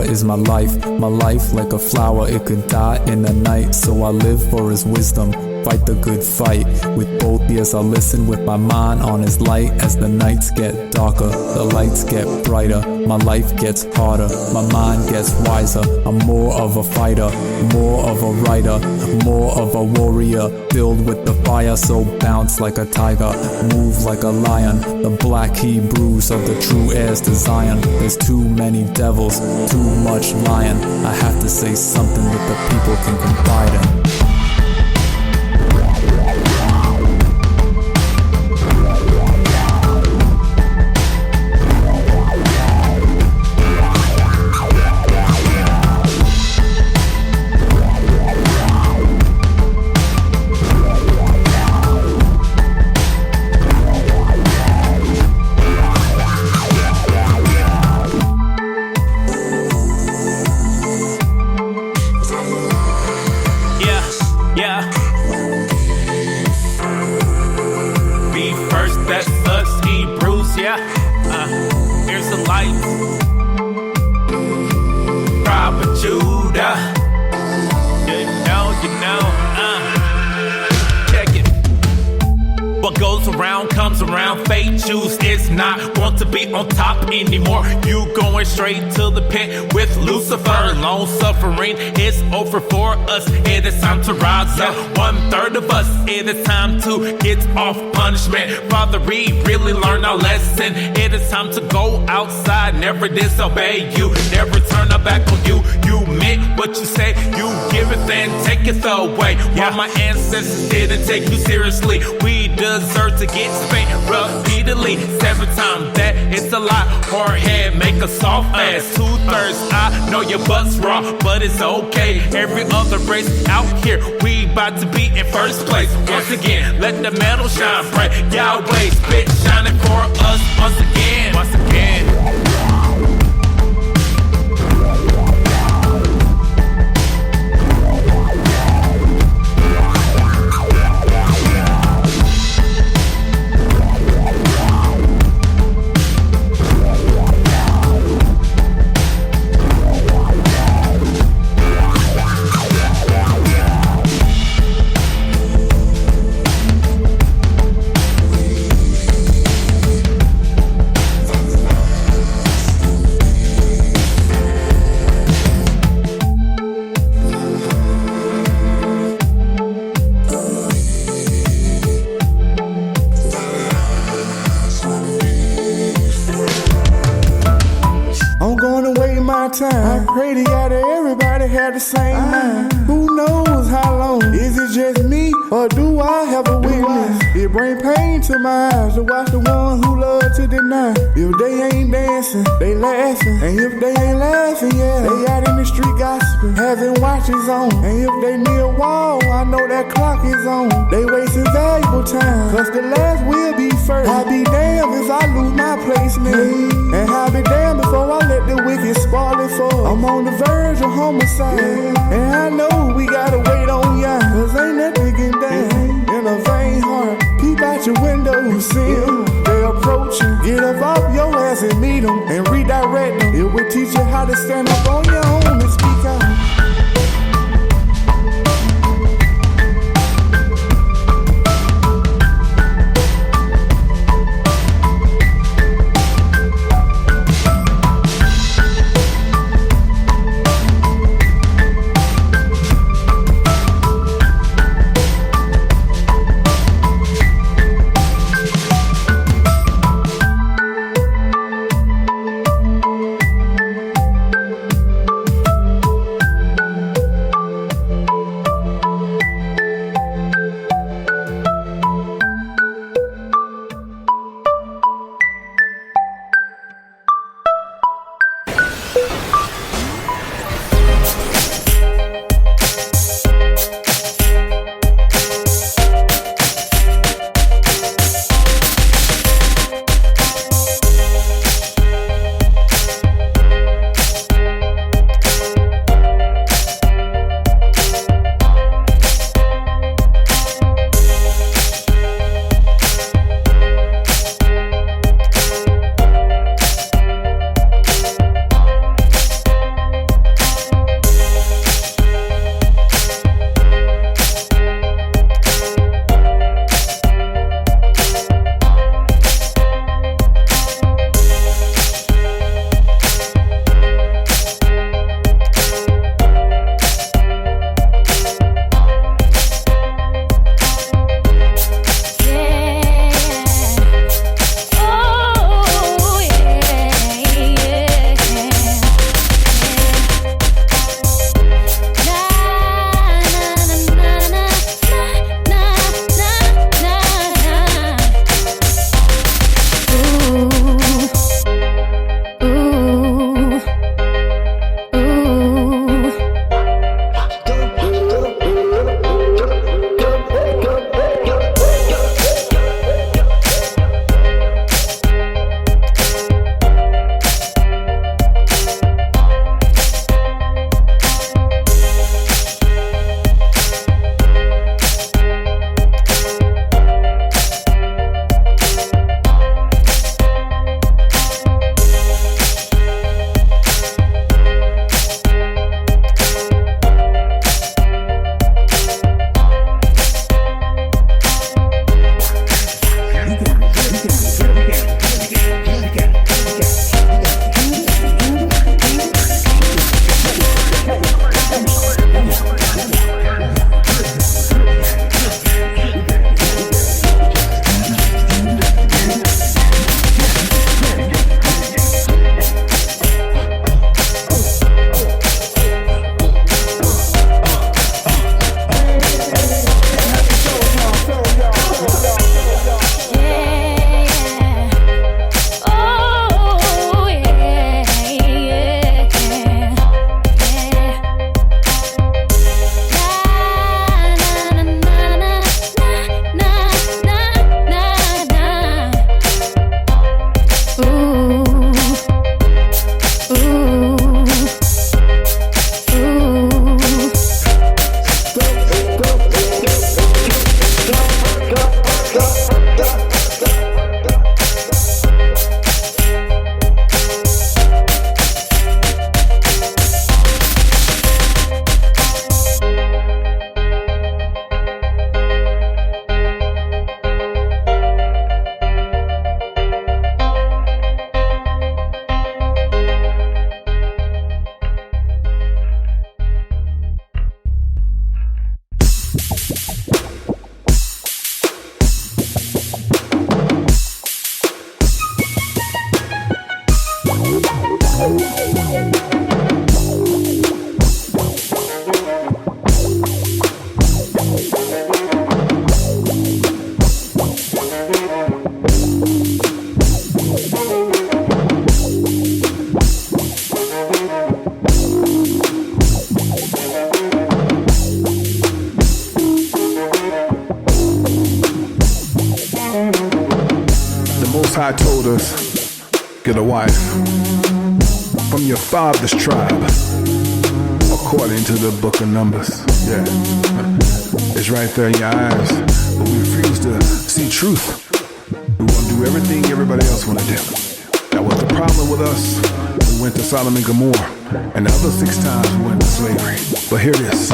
is my life. My life like a flower, it could die in the night. So I live for his wisdom, fight the good fight. With both ears I listen, with my mind on his light. As the nights get darker, the lights get brighter. My life gets harder, my mind gets wiser. I'm more of a fighter, more of a writer, more of a warrior. Filled with the fire, so bounce like a tiger, move like a lion. The black Hebrews of the true heirs to Zion. There's too many devils, too much lying. I have to say something that the people can confide in. Anymore, you going straight to the pit with Lucifer. Long suffering is over for us. It is time to rise up. 1/3 of us, it is time to get off punishment. Father, we really learned our lesson. It is time to go outside, never disobey you, never turn our back on you. You meant what you say, you give it then take it away. While my ancestors didn't take you seriously, we deserve to get spanked repeatedly. 7 times, that it's a lot. Hard head, make a soft ass. 2/3, I know your butt's raw, but it's okay. Every other race out here, we about to be in first place. Once again, let the metal shine bright. Yahweh, spit shining for us once again. Once again. my time. I pray to God that everybody had the same mind. Who knows how long? Is it just me, or do I have a witness? It bring pain to my eyes to watch the ones who love to deny. If they ain't dancing, they laughing. And if they ain't laughing, yeah, they out in the street gossiping, having watches on. And if they near a wall, I know that clock is on. They wasting valuable time, cause the last will be first. I'll be damned if I lose my placement, and I'll be damned before I let the wicked spoil it for. I'm on the verge of homicide, and I know we gotta wait on ya, cause ain't nothing getting down in a vain heart. Peep out your window, you see them, they approach you. Get up off your ass and meet them, and redirect them. It will teach you how to stand up on your own and speak out. brothers, get a wife from your father's tribe, according to the book of Numbers. Yeah, it's right there in your eyes, but we refuse to see truth. We want to do everything everybody else want to do. That was the problem with us. We went to Sodom and Gomorrah, and the other 6 times we went to slavery. But here it is.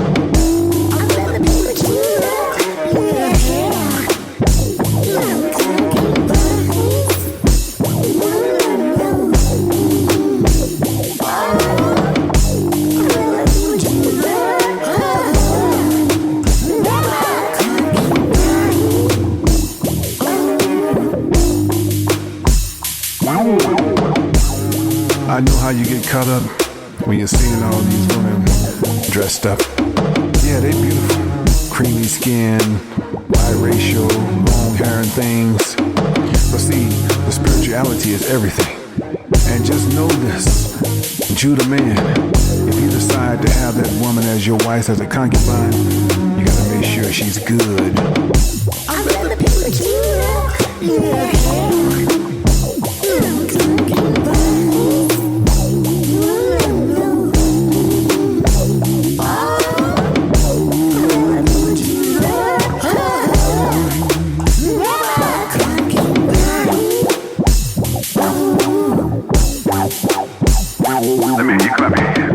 I know how you get caught up when you're seeing all these women dressed up. Yeah, they beautiful. Creamy skin, biracial, long hair and things. But see, the spirituality is everything. And just know this, Judah man, if you decide to have that woman as your wife, as a concubine, you gotta make sure she's good. I love the people of Judah. Let me hear you clap your hands.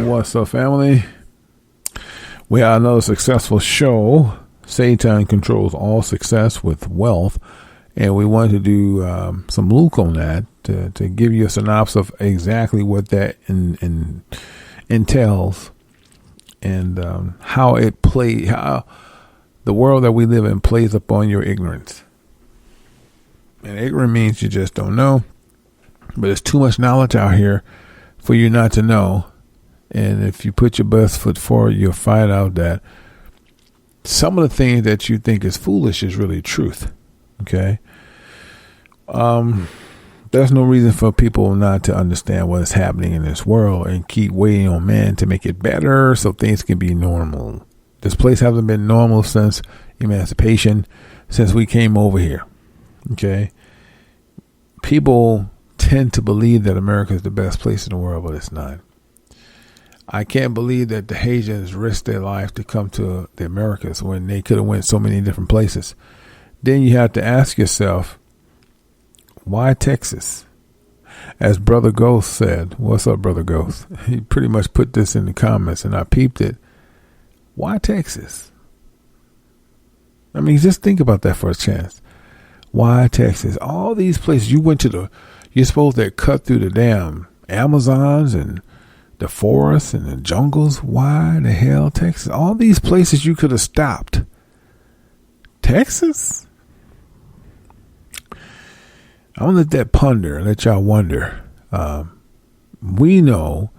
What's up, family? We have another successful show. Say10 Controls all success with wealth, and we wanted to do some look on that to give you a synopsis of exactly what that entails, and how it how the world that we live in plays upon your ignorance. And ignorant means you just don't know, but there's too much knowledge out here for you not to know. And if you put your best foot forward, you'll find out that some of the things that you think is foolish is really truth. Okay. There's no reason for people not to understand what is happening in this world and keep waiting on man to make it better so things can be normal. This place hasn't been normal since emancipation, since we came over here. Okay. People tend to believe that America is the best place in the world, but it's not. I can't believe that the Haitians risked their life to come to the Americas when they could have went so many different places. Then you have to ask yourself, Why Texas? As Brother Ghost said, what's up, Brother Ghost? He pretty much put this in the comments, and I peeped it. Why Texas? I mean, just think about that for a chance. Why Texas? All these places you went to you're supposed to cut through the damn Amazons and the forests and the jungles. Why the hell Texas? All these places you could have stopped. Texas? I want to let that ponder and let y'all wonder. We know,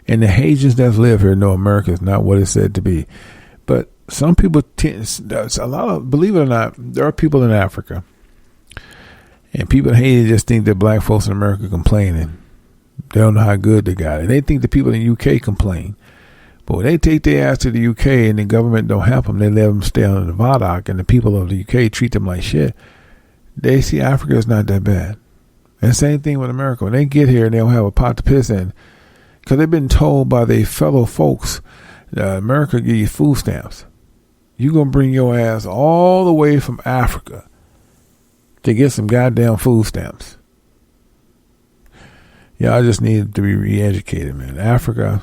and the Haitians that live here know America is not what it's said to be. But some people, believe it or not, there are people in Africa. And people in Haiti just think that black folks in America complaining. They don't know how good they got it. They think the people in the UK complain. But when they take their ass to the UK and the government don't help them, they let them stay on the Vadok, and the people of the UK treat them like shit. They see Africa is not that bad. And same thing with America. When they get here and they don't have a pot to piss in, because they've been told by their fellow folks that America give you food stamps. You're going to bring your ass all the way from Africa to get some goddamn food stamps. Y'all just need to be re-educated, man. Africa,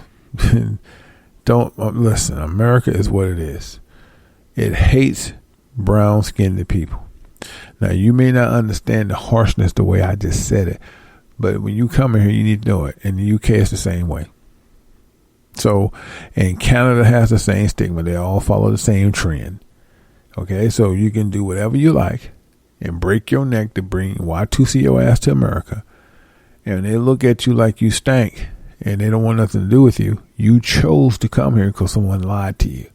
don't listen. America is what it is. It hates brown-skinned people. Now, you may not understand the harshness the way I just said it, but when you come in here, you need to know it. In the UK, it's the same way. So, and Canada has the same stigma. They all follow the same trend. Okay, so you can do whatever you like and break your neck to bring Y2C your ass to America. And they look at you like you stank and they don't want nothing to do with you. You chose to come here because someone lied to you.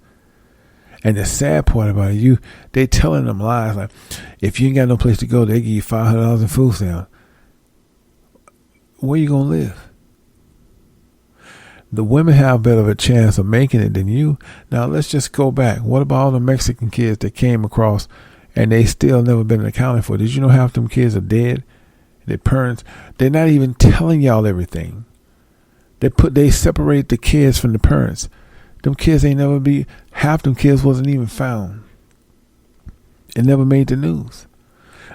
And the sad part about it, they telling them lies. Like, if you ain't got no place to go, they give you $500 in food stamps. Where you going to live? The women have better of a chance of making it than you. Now, let's just go back. What about all the Mexican kids that came across and they still never been accounted for? Did you know half them kids are dead? Their parents, they're not even telling y'all everything. They separate the kids from the parents. Them kids half them kids wasn't even found. It never made the news.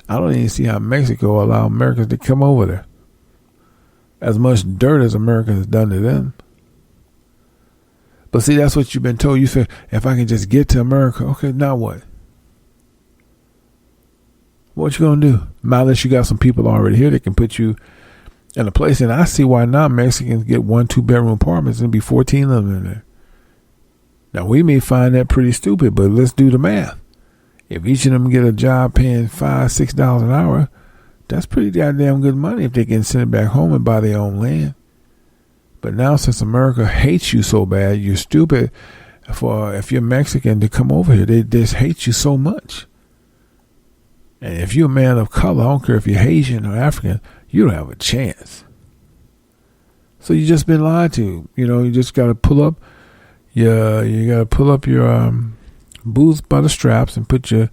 I don't even see how Mexico allow Americans to come over there. As much dirt as America has done to them. But see, that's what you've been told. You said, if I can just get to America, okay, now what? What you gonna do? Now that you got some people already here that can put you in a place, and I see why now Mexicans get 1-2 bedroom apartments and be 14 of them in there. Now we may find that pretty stupid, but let's do the math. If each of them get a job paying $5-6 an hour, that's pretty goddamn good money if they can send it back home and buy their own land. But now since America hates you so bad, you're stupid if you're Mexican to come over here. They just hate you so much. And if you're a man of color, I don't care if you're Haitian or African, you don't have a chance. So you just been lied to. You just got to pull up. You got to pull up your boots by the straps and put your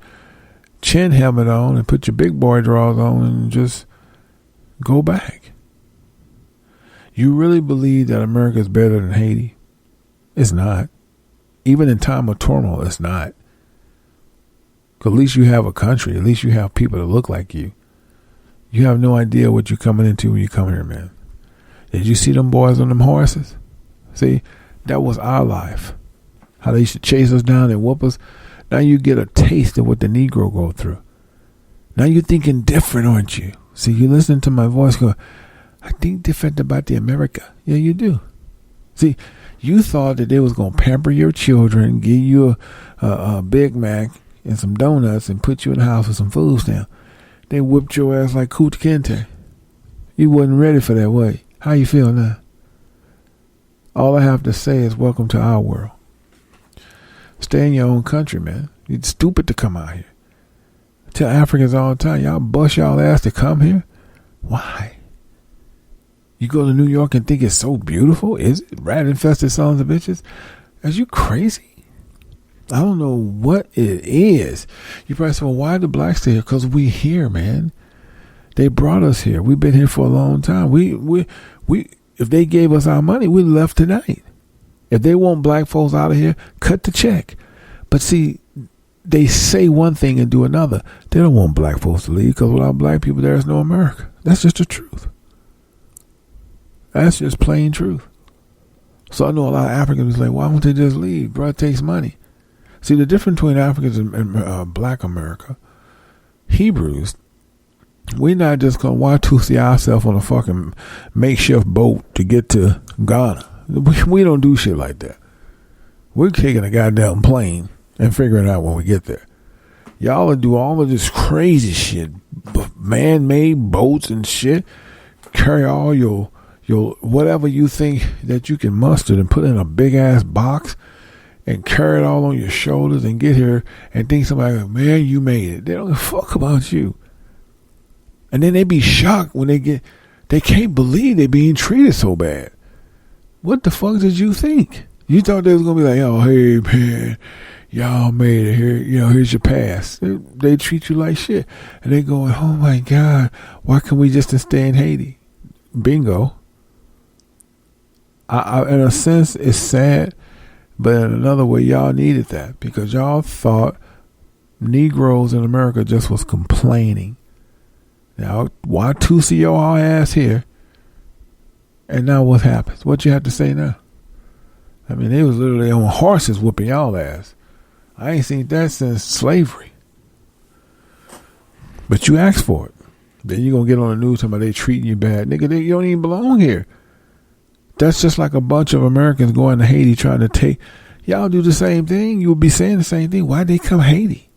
chin helmet on and put your big boy drawers on and just go back. You really believe that America is better than Haiti? It's not. Even in time of turmoil, it's not. Because at least you have a country. At least you have people that look like you. You have no idea what you're coming into when you come here, man. Did you see them boys on them horses? See, that was our life. How they used to chase us down and whoop us. Now you get a taste of what the Negro go through. Now you're thinking different, aren't you? See, you listening to my voice go, I think different about the America. Yeah, you do. See, you thought that they was going to pamper your children, give you a Big Mac and some donuts and put you in the house with some food stamps. They whipped your ass like Coot Kente. You wasn't ready for that, way. How you feel now? All I have to say is welcome to our world. Stay in your own country, man. It's stupid to come out here. I tell Africans all the time, y'all bust y'all ass to come here. Why? You go to New York and think it's so beautiful? Is it? Rat-infested sons of bitches? Are you crazy? I don't know what it is. You probably say, well, why the blacks stay here? Because we here, man. They brought us here. We've been here for a long time. We if they gave us our money, we left tonight. If they want black folks out of here, cut the check. But see, they say one thing and do another. They don't want black folks to leave because without black people, there is no America. That's just the truth. That's just plain truth. So I know a lot of Africans like, why won't they just leave? Bro, it takes money. See, the difference between Africans and black America, Hebrews, we're not just going to Y2C ourselves on a fucking makeshift boat to get to Ghana. We don't do shit like that. We're taking a goddamn plane and figuring it out when we get there. Y'all will do all of this crazy shit, man-made boats and shit, carry all your whatever you think that you can muster and put in a big-ass box and carry it all on your shoulders and get here and think somebody, man, you made it. They don't give a fuck about you. And then they be shocked when they can't believe they're being treated so bad. What the fuck did you think? You thought they was going to be like, oh, hey, man, y'all made it here. Here's your pass. They treat you like shit. And they going, oh, my God, why can't we just stay in Haiti? Bingo. In a sense, it's sad. But in another way, y'all needed that because y'all thought Negroes in America just was complaining. Now, why Y2C your ass here? And now what happens? What you have to say now? I mean, they was literally on horses whooping y'all ass. I ain't seen that since slavery. But you asked for it. Then you going to get on the news talking about they treating you bad. Nigga, you don't even belong here. That's just like a bunch of Americans going to Haiti trying to take. Y'all do the same thing. You would be saying the same thing. Why'd they come Haiti?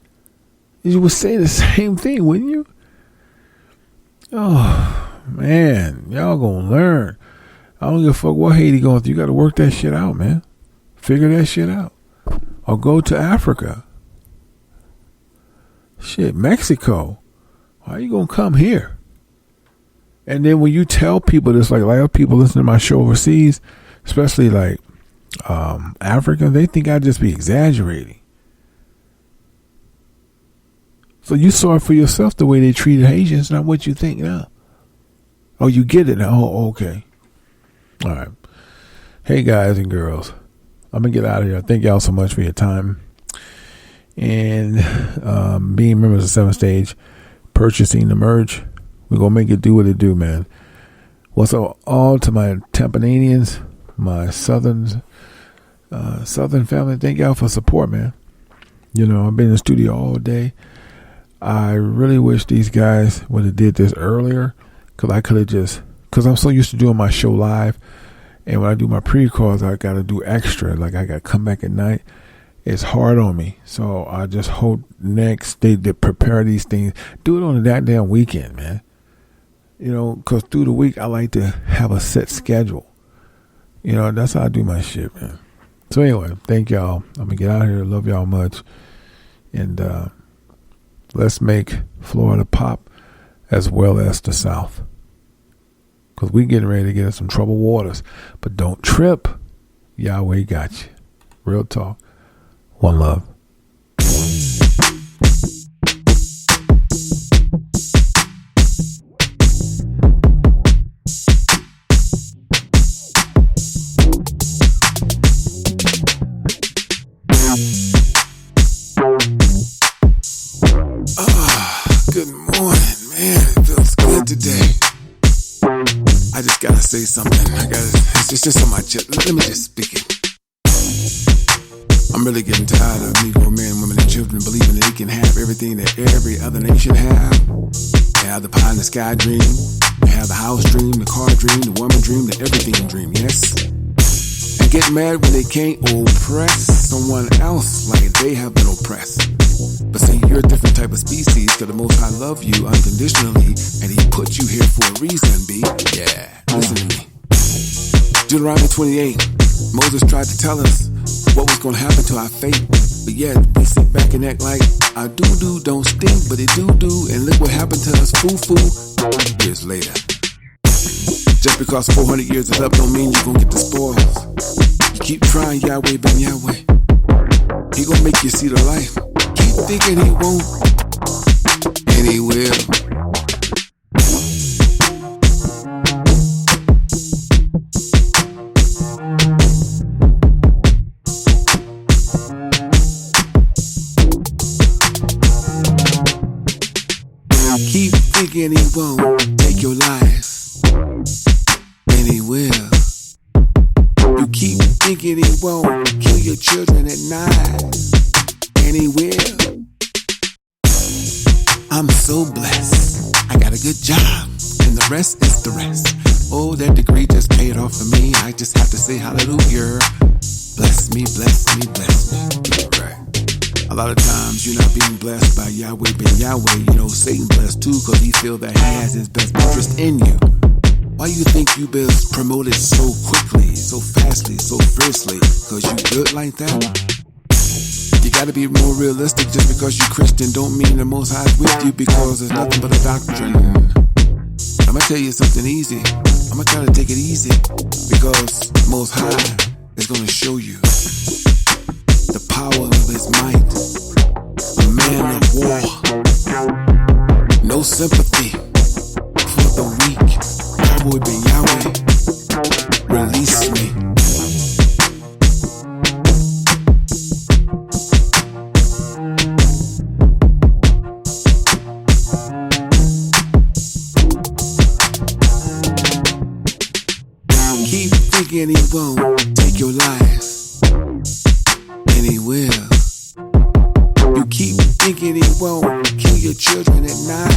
You would say the same thing, wouldn't you? Oh, man. Y'all gonna learn. I don't give a fuck what Haiti going through. You got to work that shit out, man. Figure that shit out. Or go to Africa. Shit, Mexico. Why you gonna come here? And then when you tell people this, like a lot of people listen to my show overseas, especially like Africans, they think I just be exaggerating. So you saw it for yourself the way they treated Haitians, not what you think now. Oh, you get it now. Oh, okay. All right. Hey, guys and girls. I'm going to get out of here. Thank y'all so much for your time. And being members of 7 Stage, purchasing the merch. We're going to make it do what it do, man. What's all to my Tampananians, my Southern family, thank y'all for support, man. I've been in the studio all day. I really wish these guys would have did this earlier because I could have because I'm so used to doing my show live. And when I do my pre-calls, I got to do extra. Like I got to come back at night. It's hard on me. So I just hope next they prepare these things. Do it on that damn weekend, man. Because through the week, I like to have a set schedule. That's how I do my shit, man. So anyway, thank y'all. I'm going to get out of here. Love y'all much. And let's make Florida pop as well as the South. Because we getting ready to get in some troubled waters. But don't trip. Yahweh got you. Real talk. One love. Good morning, man. It feels good today. I just gotta say something. It's just on my chest. Let me just speak it. I'm really getting tired of Negro men, women, and children believing they can have everything that every other nation have. They have the pie in the sky dream. They have the house dream, the car dream, the woman dream, the everything dream, yes? And get mad when they can't oppress someone else like they have been oppressed. But see, you're a different type of species, cause the Most High love you unconditionally, and He put you here for a reason, B. Yeah, listen to me. Deuteronomy 28, Moses tried to tell us what was going to happen to our fate, but yet we sit back and act like our doo-doo don't stink, but it do-do, and look what happened to us, foo-foo, years later. Just because 400 years is up don't mean you're going to get the spoils. You keep trying, Yahweh ben Yahweh. He going to make you see the light. Keep thinking He won't, and He will. Keep thinking He won't take your life. rest is the rest. Oh, that degree just paid off for me. I just have to say hallelujah. Bless me, bless me, bless me. Right. A lot of times you're not being blessed by Yahweh being Yahweh. You know, Satan blessed too because he feel that he has his best interest in you. Why you think you been promoted so quickly, so fastly, so fiercely? Because you good like that? You gotta be more realistic. Just because you Christian don't mean the Most High is with you, because there's nothing but a doctrine. I'm gonna tell you something easy. I'm gonna try to take it easy, because Most High is gonna show you the power of his might. A man of war. No sympathy for the weak. Yahweh be Yahweh. Release me. Keep thinking he won't take your life, and he will. You keep thinking he won't kill your children at night,